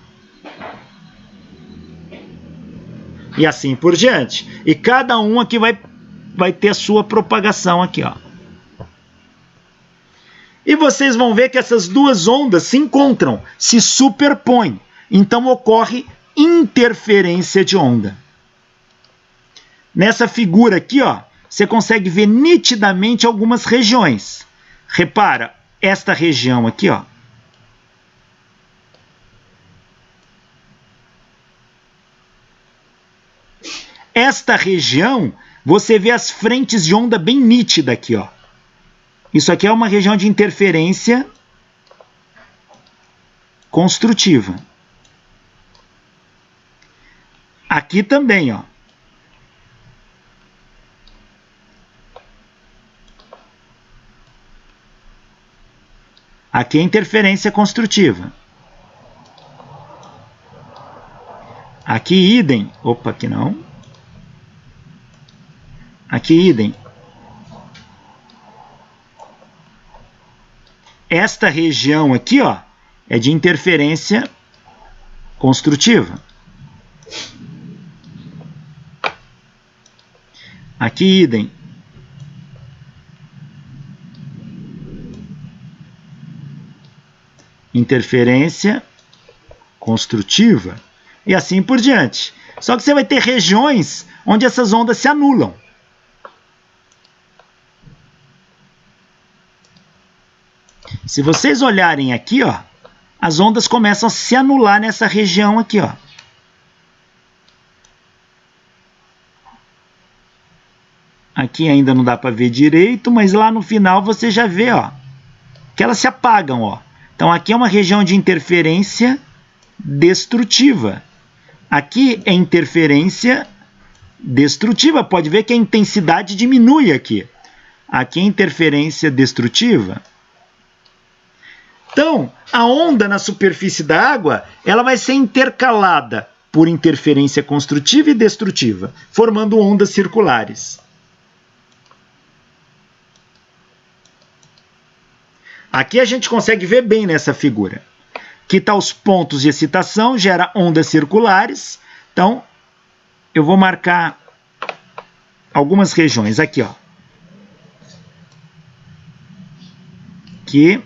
E assim por diante. E cada um aqui vai ter a sua propagação aqui, ó. E vocês vão ver que essas duas ondas se encontram, se superpõem. Então ocorre interferência de onda. Nessa figura aqui, ó, você consegue ver nitidamente algumas regiões. Repara, esta região aqui, ó. Esta região, você vê as frentes de onda bem nítida aqui, ó. Isso aqui é uma região de interferência construtiva. Aqui também, ó. Aqui é interferência construtiva. Aqui idem. Opa, aqui não. Aqui idem. Esta região aqui, ó, é de interferência construtiva. Aqui idem. Interferência construtiva. E assim por diante. Só que você vai ter regiões onde essas ondas se anulam. Se vocês olharem aqui, ó, as ondas começam a se anular nessa região aqui, ó. Aqui ainda não dá para ver direito, mas lá no final você já vê, ó, que elas se apagam, ó. Então aqui é uma região de interferência destrutiva. Aqui é interferência destrutiva. Pode ver que a intensidade diminui aqui. Aqui é interferência destrutiva. Então, a onda na superfície da água, ela vai ser intercalada por interferência construtiva e destrutiva, formando ondas circulares. Aqui a gente consegue ver bem nessa figura. Aqui está os pontos de excitação, gera ondas circulares. Então, eu vou marcar algumas regiões aqui, ó. aqui.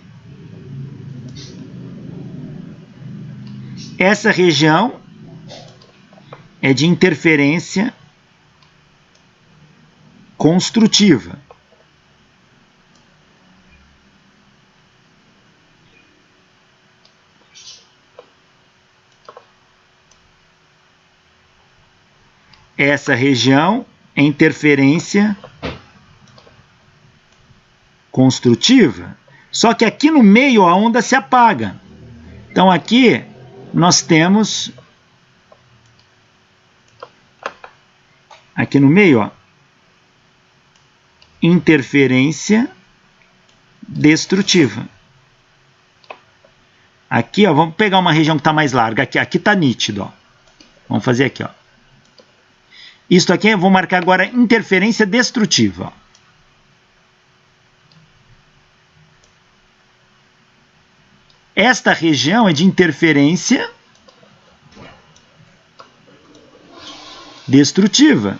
Essa região é de interferência construtiva. Essa região é interferência construtiva. Só que aqui no meio a onda se apaga. Então aqui nós temos, aqui no meio, ó, interferência destrutiva. Aqui, ó, vamos pegar uma região que está mais larga. Aqui está nítido. Ó. Vamos fazer aqui. Ó. Isso aqui eu vou marcar agora interferência destrutiva. Ó. Esta região é de interferência destrutiva.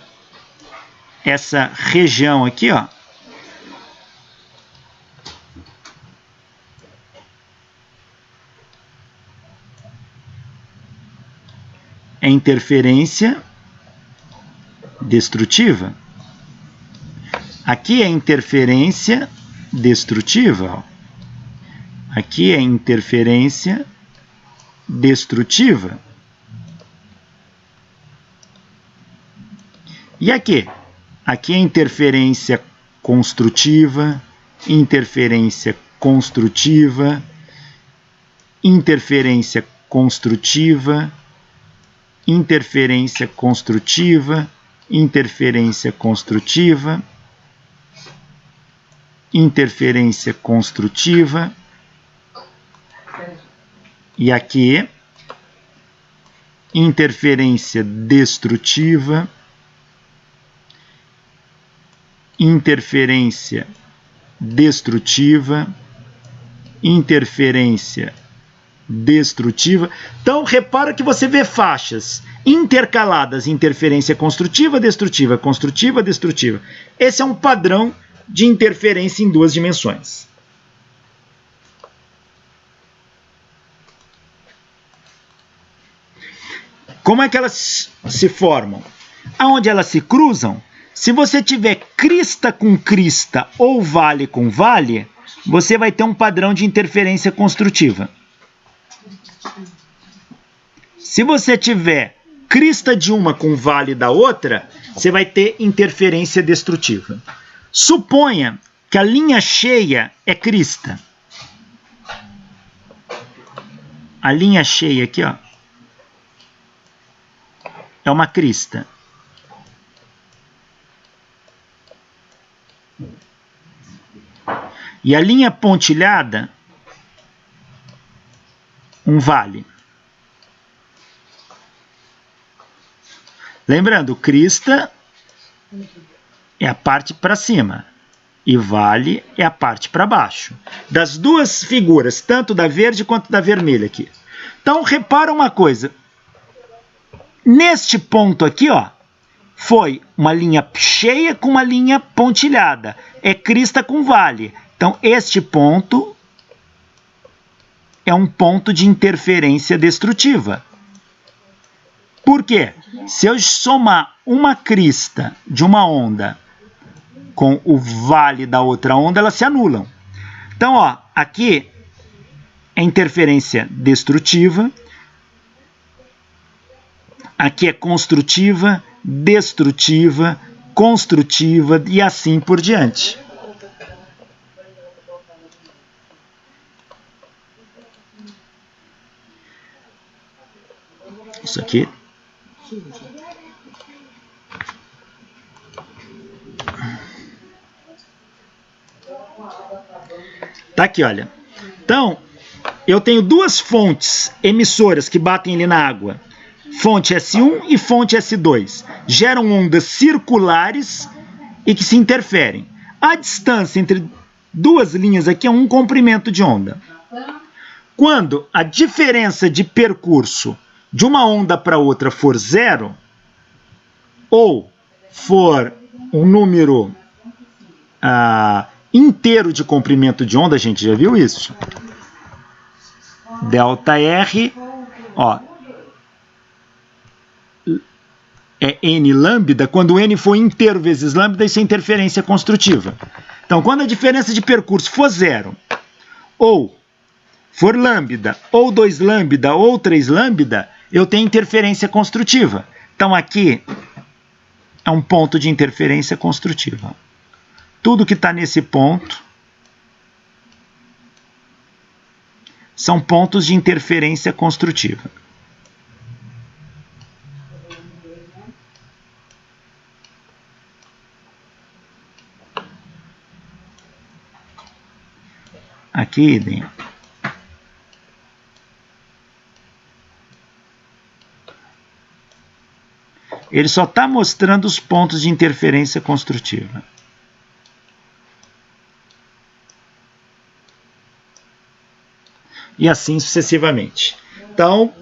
Essa região aqui, ó, é interferência destrutiva. Aqui é interferência destrutiva, ó. Aqui é interferência destrutiva. E aqui? Aqui é interferência construtiva, interferência construtiva, interferência construtiva, interferência construtiva, interferência construtiva, interferência construtiva. E aqui, interferência destrutiva, interferência destrutiva, interferência destrutiva. Então, repara que você vê faixas intercaladas, interferência construtiva, destrutiva, construtiva, destrutiva. Esse é um padrão de interferência em duas dimensões. Como é que elas se formam? Aonde elas se cruzam, se você tiver crista com crista ou vale com vale, você vai ter um padrão de interferência construtiva. Se você tiver crista de uma com vale da outra, você vai ter interferência destrutiva. Suponha que a linha cheia é crista. A linha cheia aqui, ó, é uma crista. E a linha pontilhada, um vale. Lembrando, crista é a parte para cima e vale é a parte para baixo. Das duas figuras, tanto da verde quanto da vermelha aqui. Então, repara uma coisa. Neste ponto aqui, ó, foi uma linha cheia com uma linha pontilhada. É crista com vale. Então, este ponto é um ponto de interferência destrutiva. Por quê? Se eu somar uma crista de uma onda com o vale da outra onda, elas se anulam. Então, ó, aqui é interferência destrutiva. Aqui é construtiva, destrutiva, construtiva e assim por diante. Isso aqui. Tá aqui, olha. Então, eu tenho duas fontes emissoras que batem ali na água. Fonte S1 e fonte S2. Geram ondas circulares e que se interferem. A distância entre duas linhas aqui é um comprimento de onda. Quando a diferença de percurso de uma onda para outra for zero, ou for um número inteiro de comprimento de onda, a gente já viu isso? Δr, ó, é n lambda, quando n for inteiro vezes lambda, isso é interferência construtiva. Então, quando a diferença de percurso for 0, ou for lambda, ou 2 lambda, ou 3 lambda, eu tenho interferência construtiva. Então, aqui é um ponto de interferência construtiva. Tudo que está nesse ponto são pontos de interferência construtiva. Aqui, idem. Ele só está mostrando os pontos de interferência construtiva. E assim sucessivamente. Então,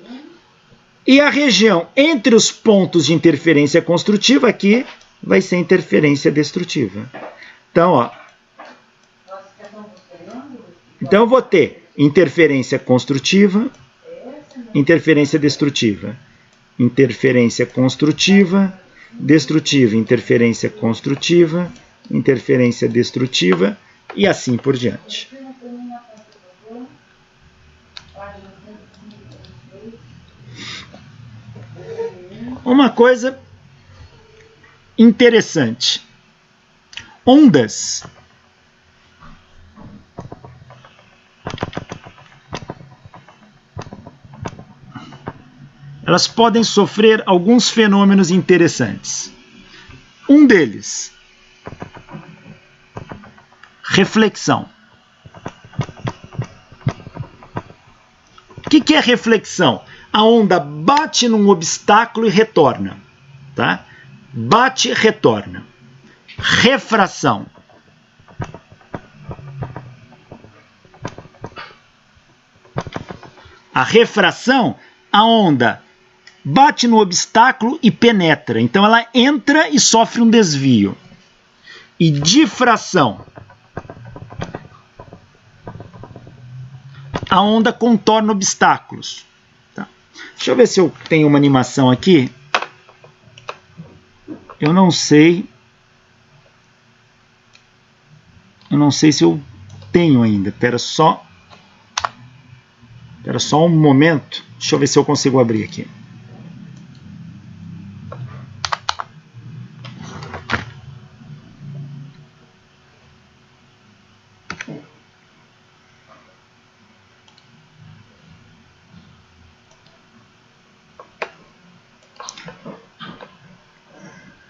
e a região entre os pontos de interferência construtiva aqui vai ser interferência destrutiva. Então, ó. Então eu vou ter interferência construtiva, interferência destrutiva. Interferência construtiva, destrutiva, interferência construtiva, interferência destrutiva e assim por diante. Uma coisa interessante. Ondas elas podem sofrer alguns fenômenos interessantes. Um deles, reflexão. O que é reflexão? A onda bate num obstáculo e retorna. Tá? Bate e retorna. Refração. A refração, a onda bate no obstáculo e penetra. Então ela entra e sofre um desvio. E difração. A onda contorna obstáculos. Tá. Deixa eu ver se eu tenho uma animação aqui. Eu não sei. Eu não sei se eu tenho ainda. Espera só um momento. Deixa eu ver se eu consigo abrir aqui.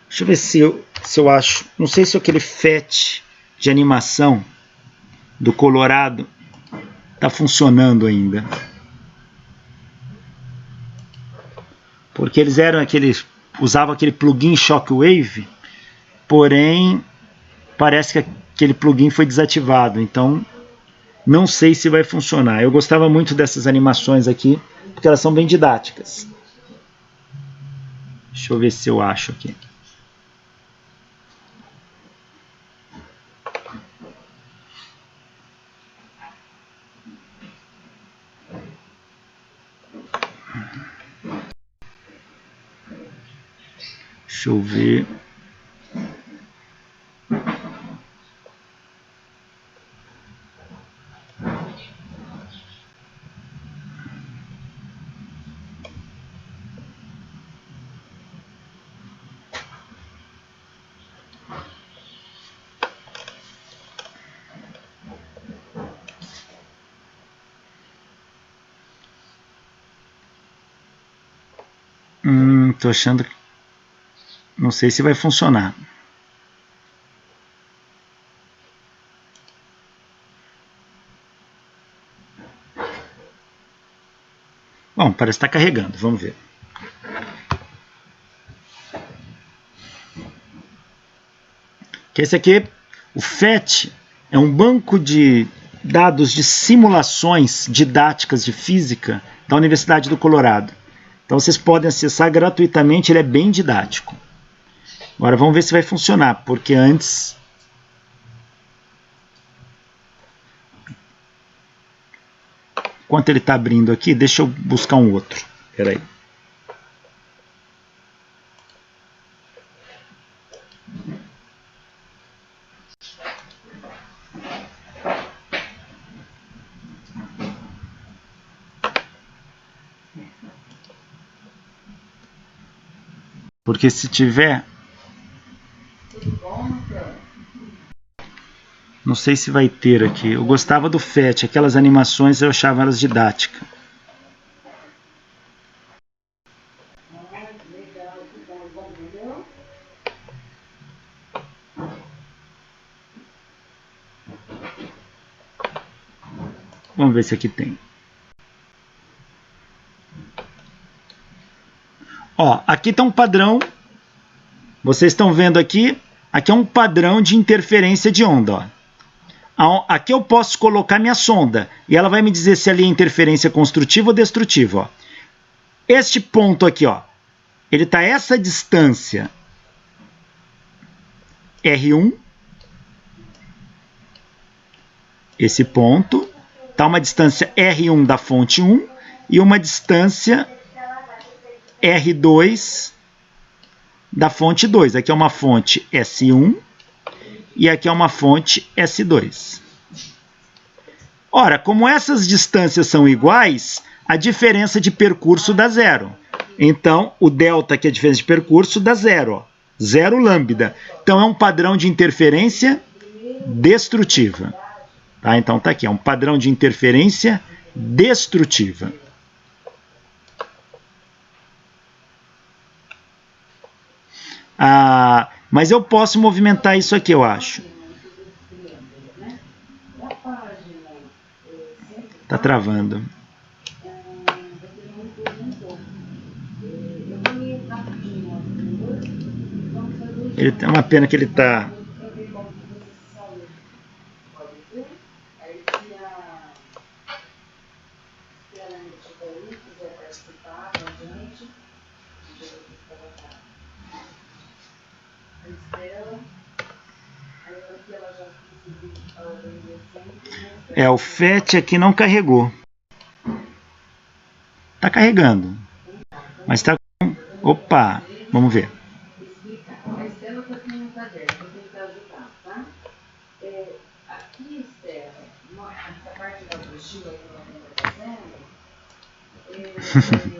Deixa eu ver se eu acho. Não sei se aquele FET de animação do Colorado está funcionando ainda. Porque eles usavam aquele plugin Shockwave, porém parece que aquele plugin foi desativado, então não sei se vai funcionar. Eu gostava muito dessas animações aqui, porque elas são bem didáticas. Deixa eu ver se eu acho aqui. Deixa eu ver. Tô achando que não sei se vai funcionar. Bom, parece estar carregando. Vamos ver. Que esse aqui, o FET, é um banco de dados de simulações didáticas de física da Universidade do Colorado. Então vocês podem acessar gratuitamente, ele é bem didático. Agora vamos ver se vai funcionar, porque antes Enquanto ele está abrindo aqui, deixa eu buscar um outro. Espera aí. Porque se tiver... Não sei se vai ter aqui. Eu gostava do FET. Aquelas animações eu achava elas didáticas. Vamos ver se aqui tem. Ó, aqui está um padrão. Vocês estão vendo aqui. Aqui é um padrão de interferência de onda. Ó. Aqui eu posso colocar minha sonda. E ela vai me dizer se ali é interferência construtiva ou destrutiva. Ó. Este ponto aqui, ó, ele está a essa distância R1. Esse ponto está uma distância R1 da fonte 1 e uma distância R2 da fonte 2. Aqui é uma fonte S1 e aqui é uma fonte S2. Ora, como essas distâncias são iguais, a diferença de percurso dá zero. Então, o delta, que é a diferença de percurso, dá zero. Ó. Zero lambda. Então, é um padrão de interferência destrutiva. Tá? Então, tá aqui. É um padrão de interferência destrutiva. Mas eu posso movimentar isso aqui, eu acho. Tá travando. É uma pena que ele tá... O FET aqui não carregou. Tá carregando. Mas tá... Opa! Vamos ver. A Estela está aqui no caderno, eu vou tentar ajudar, tá? Aqui, Estela, essa parte da mochila que ela está fazendo,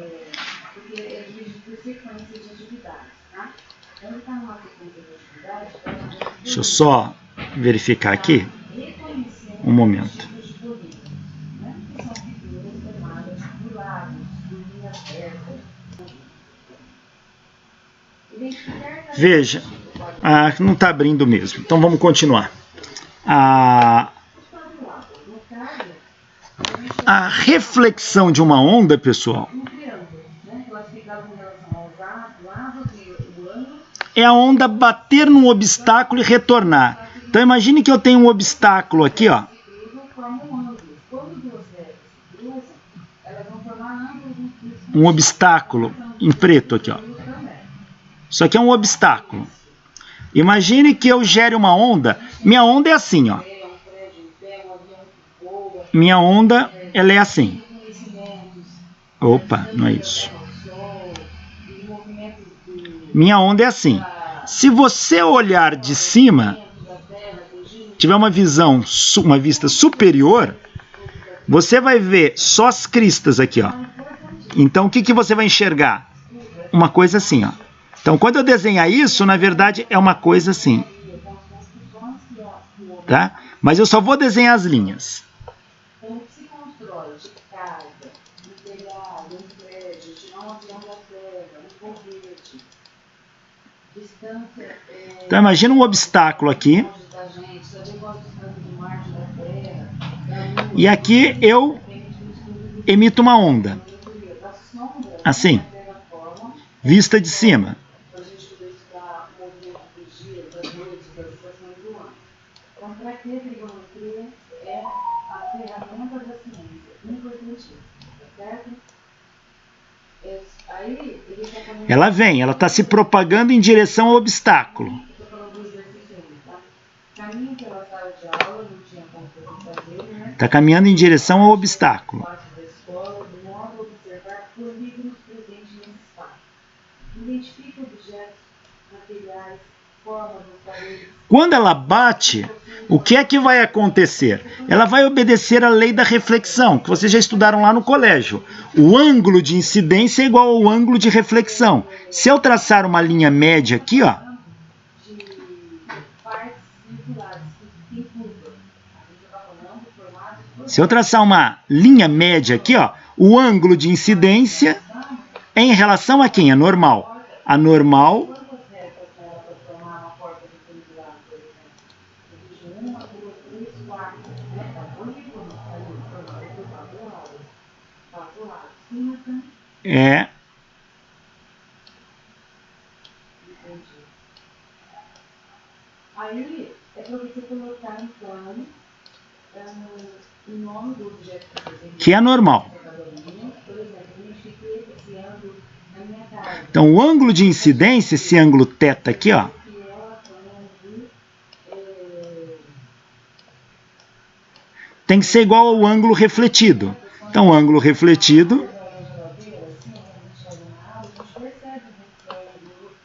porque é por sequência de atividades, tá? Quando está numa sequência de atividades... Deixa eu só verificar aqui. Um momento. Veja, não está abrindo mesmo. Então vamos continuar. A reflexão de uma onda, pessoal, é a onda bater num obstáculo e retornar. Então imagine que eu tenho um obstáculo aqui, ó. Um obstáculo em preto aqui, ó. Isso aqui é um obstáculo. Imagine que eu gere uma onda. Minha onda é assim, ó. Minha onda, ela é assim. Opa, não é isso. Minha onda é assim. Se você olhar de cima, tiver uma vista superior, você vai ver só as cristas aqui, ó. Então, o que você vai enxergar? Uma coisa assim, ó. Então, quando eu desenhar isso, na verdade, é uma coisa assim. Tá? Mas eu só vou desenhar as linhas. Então, imagina um obstáculo aqui. E aqui eu emito uma onda. Assim. Vista de cima. Ela vem, ela está se propagando em direção ao obstáculo. Está caminhando em direção ao obstáculo. escola, de modo a observar polígonos presentes nesse espaço. Identifica objetos, materiais, formas dos paredes. Quando ela bate, o que é que vai acontecer? Ela vai obedecer à lei da reflexão, que vocês já estudaram lá no colégio. O ângulo de incidência é igual ao ângulo de reflexão. Se eu traçar uma linha média aqui, ó, De partes circulares que curva. A gente está falando do formato. se eu traçar uma linha média aqui, ó, o ângulo de incidência é em relação a quem? A normal. A normal Quantas retas ela para formar uma porta retangular, por exemplo? Existe 1, 2, 3, 4. Tá polígono ali, formando por 4 lados. 4 lados. Sim, então. é... Entendi. Aí é para você colocar então o nome do objeto que você tem que é a normal. por exemplo, eu identifiquei esse ângulo na minha casa. Então, o ângulo de incidência, esse ângulo θ aqui, ó, Que ela falando tem que ser igual ao ângulo refletido. Então, o ângulo refletido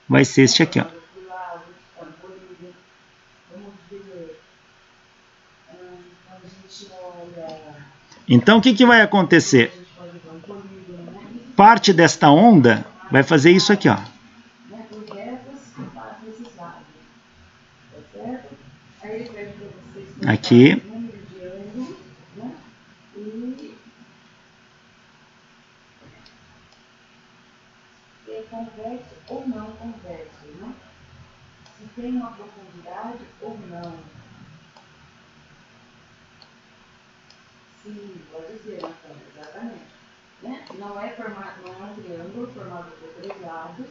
vai ser este aqui, ó. Então, o que vai acontecer? Parte desta onda vai fazer isso aqui, ó. Aqui. Convexo ou não convexo, né? Se tem uma profundidade ou não. Sim, pode ser, então, exatamente. Né? Não é um triângulo formado por 3 lados.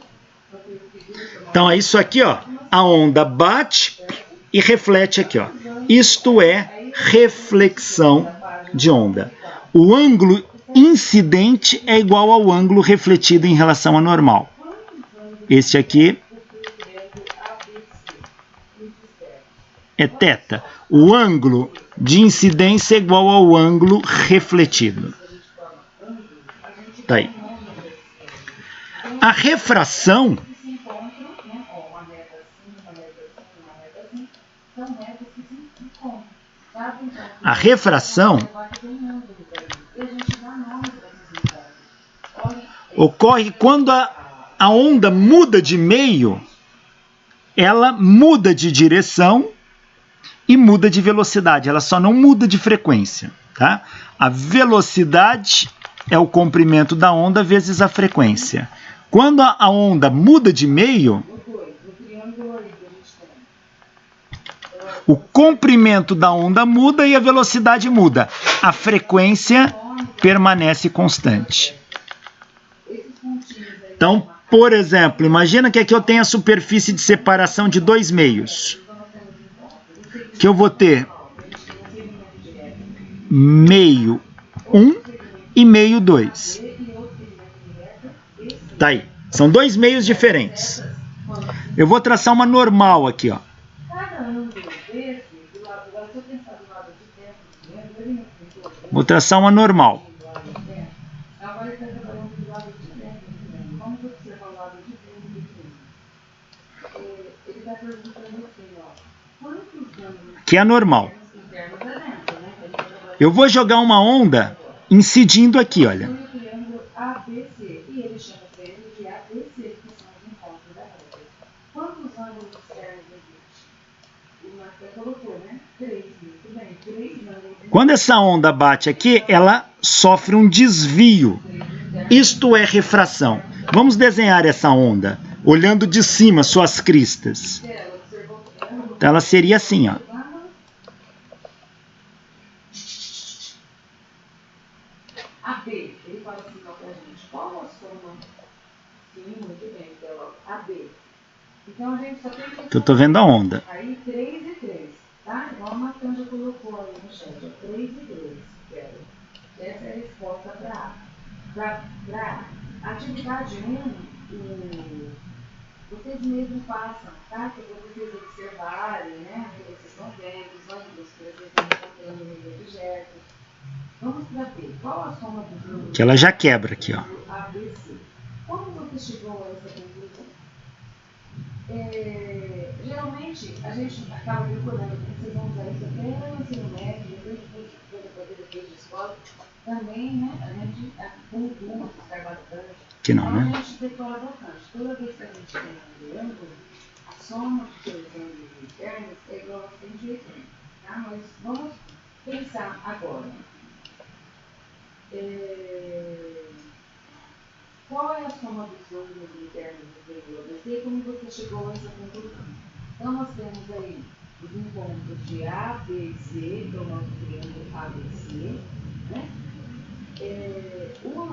Então é isso aqui, ó. A onda bate e reflete aqui, ó. Isto é reflexão de onda. O ângulo incidente é igual ao ângulo refletido em relação à normal. Este aqui é θ. O ângulo de incidência é igual ao ângulo refletido. Tá aí. A refração ocorre quando a onda muda de meio, ela muda de direção e muda de velocidade. Ela só não muda de frequência, tá? A velocidade é o comprimento da onda vezes a frequência. Quando a onda muda de meio, o comprimento da onda muda e a velocidade muda. A frequência permanece constante. Então, por exemplo, imagina que aqui eu tenho a superfície de separação de 2 meios. Que eu vou ter meio 1 e meio 2. Tá aí. São 2 meios diferentes. Eu vou traçar uma normal aqui, ó. Vou traçar uma normal. Que é normal. Eu vou jogar uma onda incidindo aqui, olha. Quando essa onda bate aqui, ela sofre um desvio. Isto é refração. Vamos desenhar essa onda, olhando de cima suas cristas. Então, ela seria assim, ó. A B, ele fala assim pra gente, qual a soma? Sim, muito bem, então, a B. Então a gente só tem que... Eu tô vendo a onda. Aí 3 e 3, tá? Igual a Matanja colocou aí no chat, 3 e 3. Essa é a resposta para A. Para a atividade 1, vocês mesmos passam, tá? Que é para vocês observarem, né? O que vocês estão vendo, os ângulos que vocês estão encontrando nos objetos. Vamos para B. Qual a soma dos números? Que ela já quebra aqui, ó. A, B, C. Como você chegou a essa conclusão? Geralmente, a gente acaba decorando, vocês vão usar isso até no ensino médio, depois de escola, também, né? A gente pontua, sai bastante. Que não, Então, né? a gente decora bastante. Toda vez que a gente tem um ângulo, a soma dos dois ângulos internos é igual a 180. Tá? Mas vamos pensar agora. Qual é a soma dos ângulos internos do triângulo ABC e como você chegou a essa conclusão? Então, nós temos aí os encontros de A, B e C, que é o nosso triângulo ABC, né? O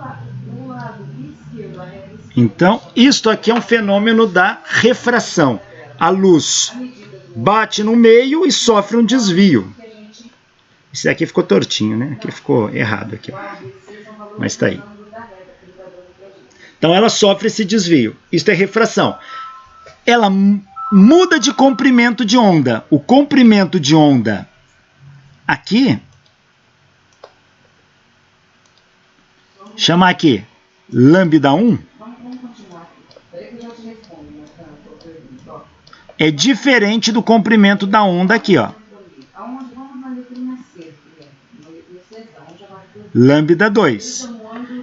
lado esquerdo, a reta esquerda. Então, isto aqui é um fenômeno da refração. A luz bate no meio e sofre um desvio. Esse daqui ficou tortinho, né? Aqui ficou errado aqui, ó. Mas está aí. Então ela sofre esse desvio. Isso é refração. Ela muda de comprimento de onda. O comprimento de onda aqui, chama aqui lambda 1, é diferente do comprimento da onda aqui, ó. Lambda 2.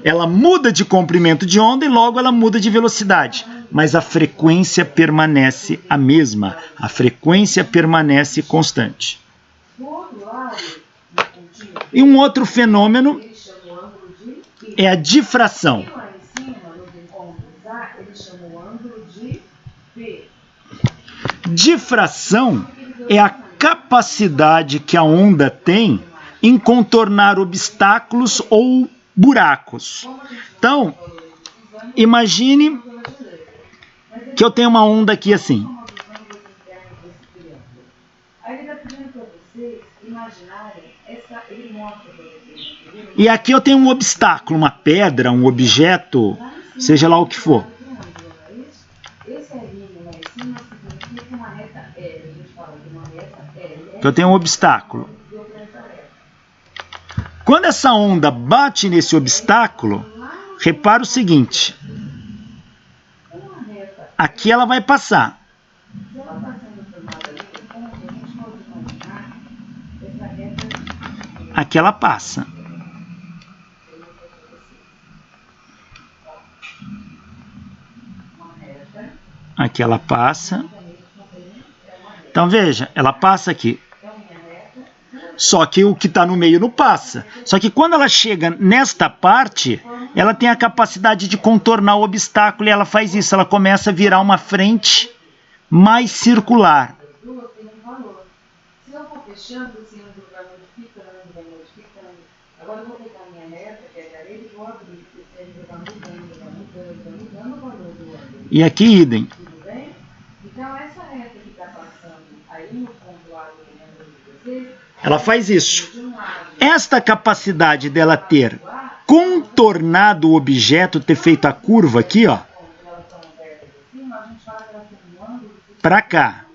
Ela muda de comprimento de onda e logo ela muda de velocidade. Mas a frequência permanece a mesma. A frequência permanece constante. E um outro fenômeno é a difração. Difração é a capacidade que a onda tem em contornar obstáculos ou buracos. Então, imagine que eu tenho uma onda aqui assim. E aqui eu tenho um obstáculo, uma pedra, um objeto, seja lá o que for. Eu tenho um obstáculo. Quando essa onda bate nesse obstáculo, repara o seguinte. Aqui ela vai passar. Aqui ela passa. Aqui ela passa. Então veja, ela passa aqui. Só que o que está no meio não passa. Só que quando ela chega nesta parte, ela tem a capacidade de contornar o obstáculo e ela faz isso. Ela começa a virar uma frente mais circular. Agora eu vou pegar a minha reta, que é a areia, e vou abrir. Vai mudando o valor do ângulo. E aqui idem. Tudo bem? Então essa reta que está passando aí no ponto A do ângulo de vocês, ela faz isso. Esta capacidade dela ter contornado o objeto, ter feito a curva aqui, ó, para cá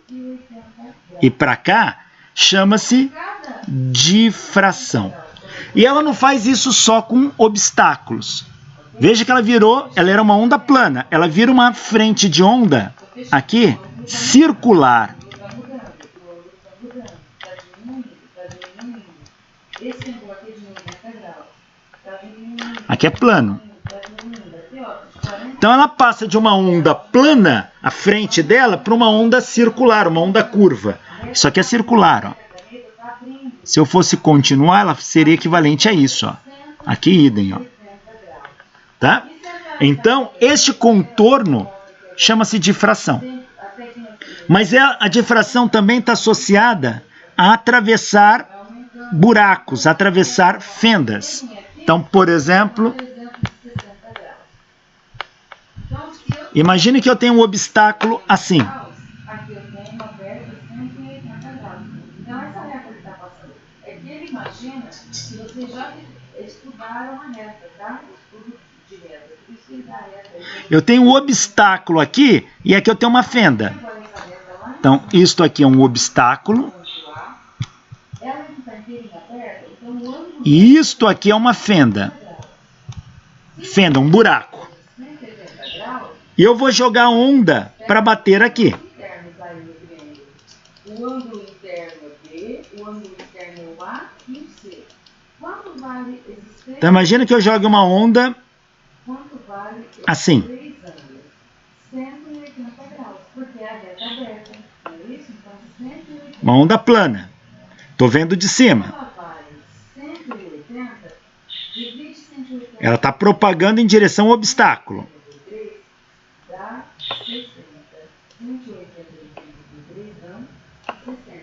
e para cá, chama-se difração. E ela não faz isso só com obstáculos. Veja que ela era uma onda plana. Ela vira uma frente de onda aqui, circular. Aqui é plano. Então ela passa de uma onda plana, a frente dela, para uma onda circular, uma onda curva. Isso aqui é circular, ó. Se eu fosse continuar, ela seria equivalente a isso, ó. Aqui idem, ó. Tá? Então, este contorno chama-se difração. Mas a difração também está associada a atravessar buracos, atravessar fendas. Então, por exemplo, imagine que eu tenho um obstáculo assim. Aqui eu tenho uma reta de 180 graus. Então, essa reta que está passando é que ele imagina que vocês já estudaram a reta, tá? Estudo de reta. Por isso que ele dá a reta. Eu tenho um obstáculo aqui e aqui eu tenho uma fenda. Então, isto aqui é um obstáculo. ela não está inteirinha aberta, então o ângulo E isto aqui é uma fenda. Fenda, um buraco. 180 graus, E eu vou jogar onda para bater aqui. internos aí no triângulo. O ângulo interno é B, o ângulo externo é o A e o C. Quanto vale esses três? Então imagina que eu jogue uma onda Quanto vale esses assim. três ângulos? 180 graus, porque a reta é aberta. Não é isso? Então, 180. Uma onda plana. Estou vendo de cima. Ela vale 180, divide 180. Ela está propagando em direção ao obstáculo. Dá 60. 180 dividido dá 60.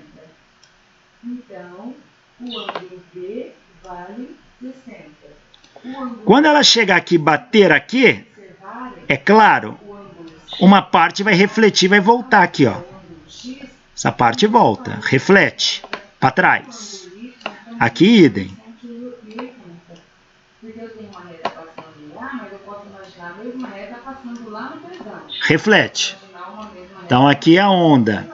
Então, o ângulo B vale 60. O ângulo Quando ela chegar aqui e bater aqui, observarem, é claro, o ângulo uma parte vai refletir, vai voltar aqui, ó. o ângulo X, Essa parte volta, reflete para trás. Aqui, idem. 180. Porque eu tenho uma reta passando lá, mas eu posso imaginar a mesma reta passando lá no presente. Reflete. Imaginar uma mesma reta. Então aqui é a onda.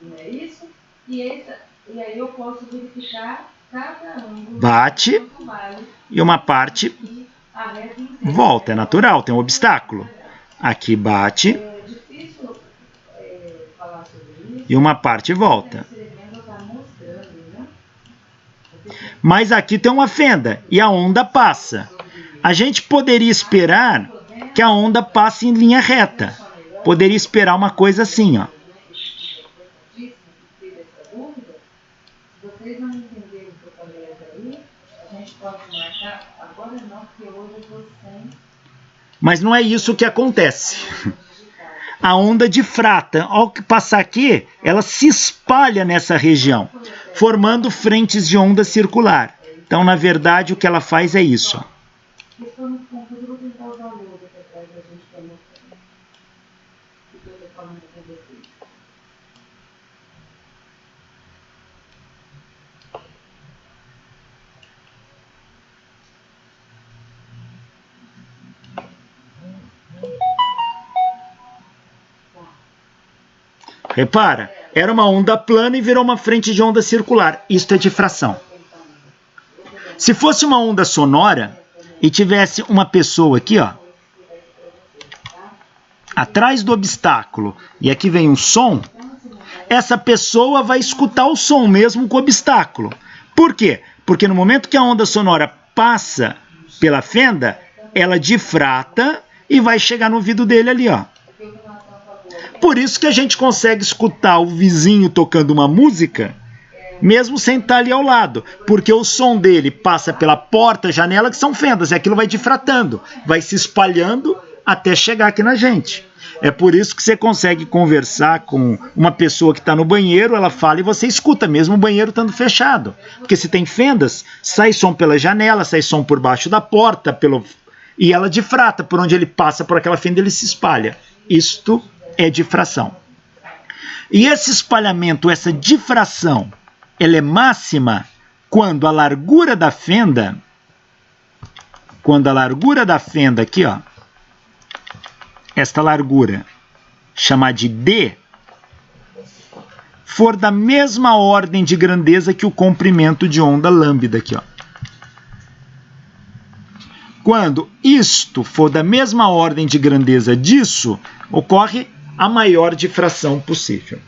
Não é isso? E aí eu posso verificar cada ângulo. Bate Quanto vale e uma parte e a reta inteira. volta, é natural, tem um obstáculo. Aqui bate É difícil falar sobre isso. e uma parte volta. Esse elemento está mostrando, né? Mas aqui tem uma fenda e a onda passa. A gente poderia esperar que a onda passe em linha reta. Poderia esperar uma coisa assim, ó. Importantíssimo que teve essa dúvida. Se vocês não entenderem o que eu falei aí, a gente pode marcar. Agora não, porque hoje eu estou sem Mas não é isso que acontece. digital. A onda difrata, ao passar aqui, ela se espalha nessa região, formando frentes de onda circular. Então, na verdade, o que ela faz é isso, ó. Se for muito confuso, eu vou tentar usar o logo aqui atrás da gente para mostrar o que eu estou falando com vocês. Repara, era uma onda plana e virou uma frente de onda circular. Isto é difração. Se fosse uma onda sonora e tivesse uma pessoa aqui, ó, atrás do obstáculo, e aqui vem um som, essa pessoa vai escutar o som mesmo com o obstáculo. Por quê? Porque no momento que a onda sonora passa pela fenda, ela difrata e vai chegar no ouvido dele ali, ó. Por isso que a gente consegue escutar o vizinho tocando uma música, mesmo sem estar ali ao lado, porque o som dele passa pela porta, janela, que são fendas, e aquilo vai difratando, vai se espalhando até chegar aqui na gente. É por isso que você consegue conversar com uma pessoa que está no banheiro, ela fala e você escuta, mesmo o banheiro estando fechado. Porque se tem fendas, sai som pela janela, sai som por baixo da porta, e ela difrata, por onde ele passa por aquela fenda, ele se espalha. Isto é difração. E esse espalhamento, essa difração, ela é máxima quando a largura da fenda, aqui, ó, esta largura, chamada de D, for da mesma ordem de grandeza que o comprimento de onda lambda aqui, ó. Quando isto for da mesma ordem de grandeza disso, ocorre a maior difração possível.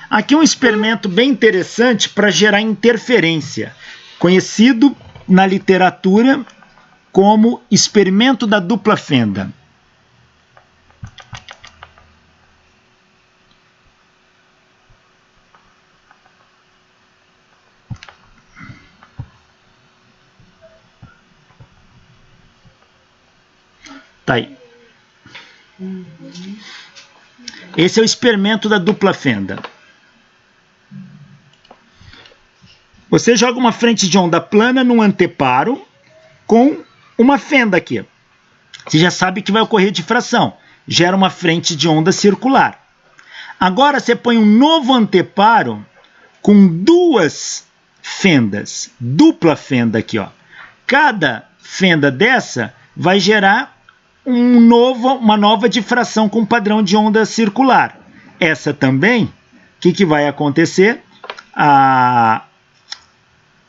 Aqui um experimento bem interessante para gerar interferência, conhecido na literatura como experimento da dupla fenda. Tá aí. Esse é o experimento da dupla fenda. Você joga uma frente de onda plana num anteparo com uma fenda aqui. Você já sabe que vai ocorrer difração. Gera uma frente de onda circular. Agora você põe um novo anteparo com duas fendas. Dupla fenda aqui, ó. Cada fenda dessa vai gerar uma nova difração com padrão de onda circular. Essa também, o que vai acontecer?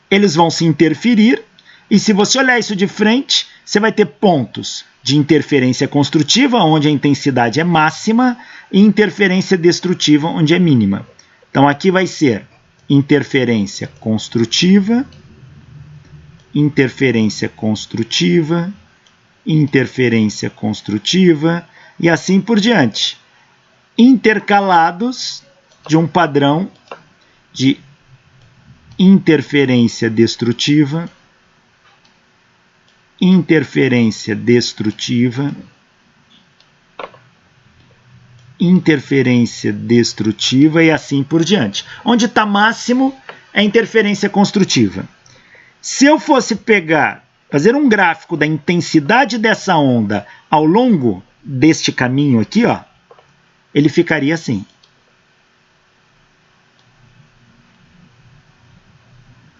Eles vão se interferir, e se você olhar isso de frente, você vai ter pontos de interferência construtiva, onde a intensidade é máxima, e interferência destrutiva, onde é mínima. Então, aqui vai ser interferência construtiva, interferência construtiva, interferência construtiva, e assim por diante, intercalados de um padrão de interferência destrutiva, interferência destrutiva, interferência destrutiva e assim por diante. Onde está máximo é interferência construtiva. Se eu fosse fazer um gráfico da intensidade dessa onda ao longo deste caminho aqui, ó, ele ficaria assim.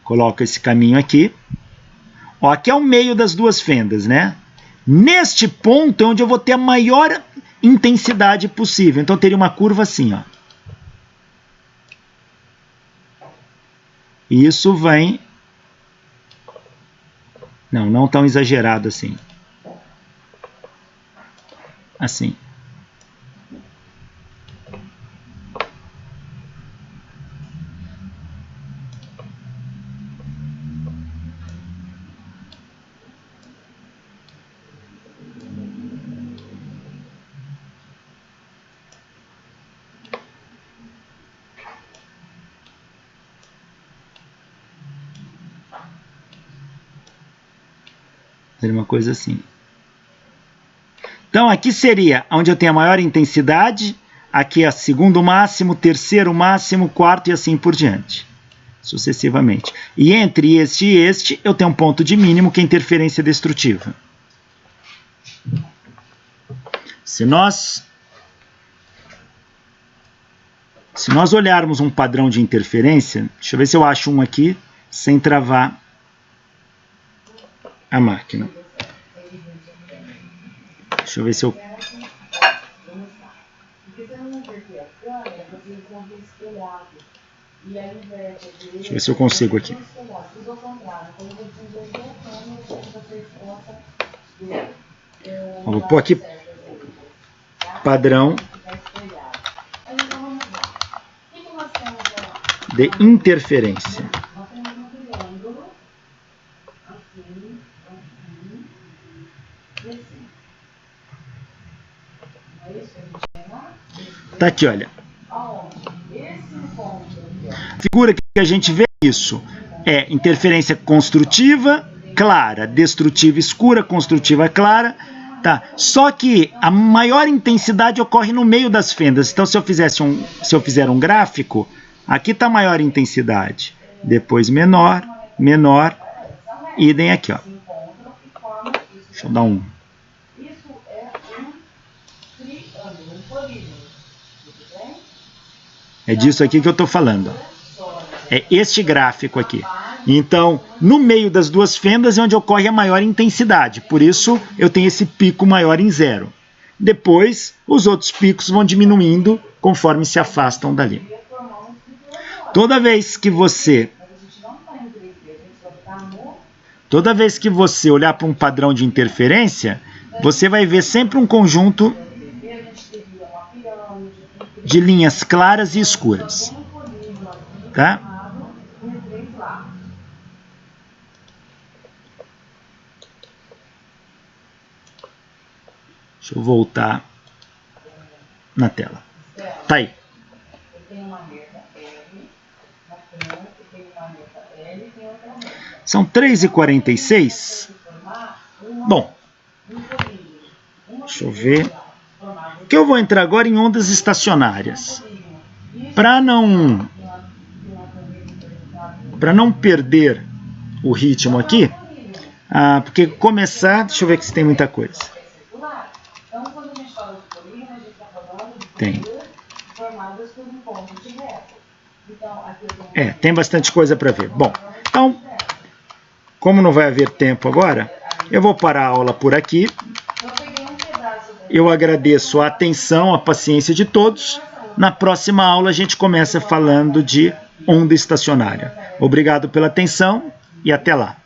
Coloco esse caminho aqui. Ó, aqui é o meio das duas fendas, né? Neste ponto é onde eu vou ter a maior intensidade possível. Então, eu teria uma curva assim, ó. E isso vem... Não tão exagerado assim. Assim. Seria uma coisa assim. Então, aqui seria onde eu tenho a maior intensidade, aqui é segundo máximo, terceiro máximo, quarto e assim por diante, sucessivamente. E entre este e este, eu tenho um ponto de mínimo, que é interferência destrutiva. Se nós olharmos um padrão de interferência, deixa eu ver se eu acho um aqui, sem travar a máquina. Deixa eu ver se eu... Deixa eu ver se eu consigo aqui. Vou pôr aqui padrão de interferência. Tá aqui, olha. A figura que a gente vê isso é interferência construtiva clara, destrutiva escura, construtiva clara, tá? Só que a maior intensidade ocorre no meio das fendas. Então, se eu fizer um gráfico, aqui está a maior intensidade, depois menor, menor, idem aqui, ó. Deixa eu dar um. É disso aqui que eu estou falando. É este gráfico aqui. Então, no meio das duas fendas é onde ocorre a maior intensidade. Por isso, eu tenho esse pico maior em zero. Depois, os outros picos vão diminuindo conforme se afastam dali. Toda vez que você olhar para um padrão de interferência, você vai ver sempre um conjunto de linhas claras e escuras, tá? Deixa eu voltar na tela. Tá aí. São 3h46. Bom, deixa eu ver. Que eu vou entrar agora em ondas estacionárias. Para não perder o ritmo aqui, porque começar, deixa eu ver se tem muita coisa. Tem. Tem bastante coisa para ver. Bom, então, como não vai haver tempo agora, eu vou parar a aula por aqui. Eu agradeço a atenção, a paciência de todos. Na próxima aula a gente começa falando de onda estacionária. Obrigado pela atenção e até lá.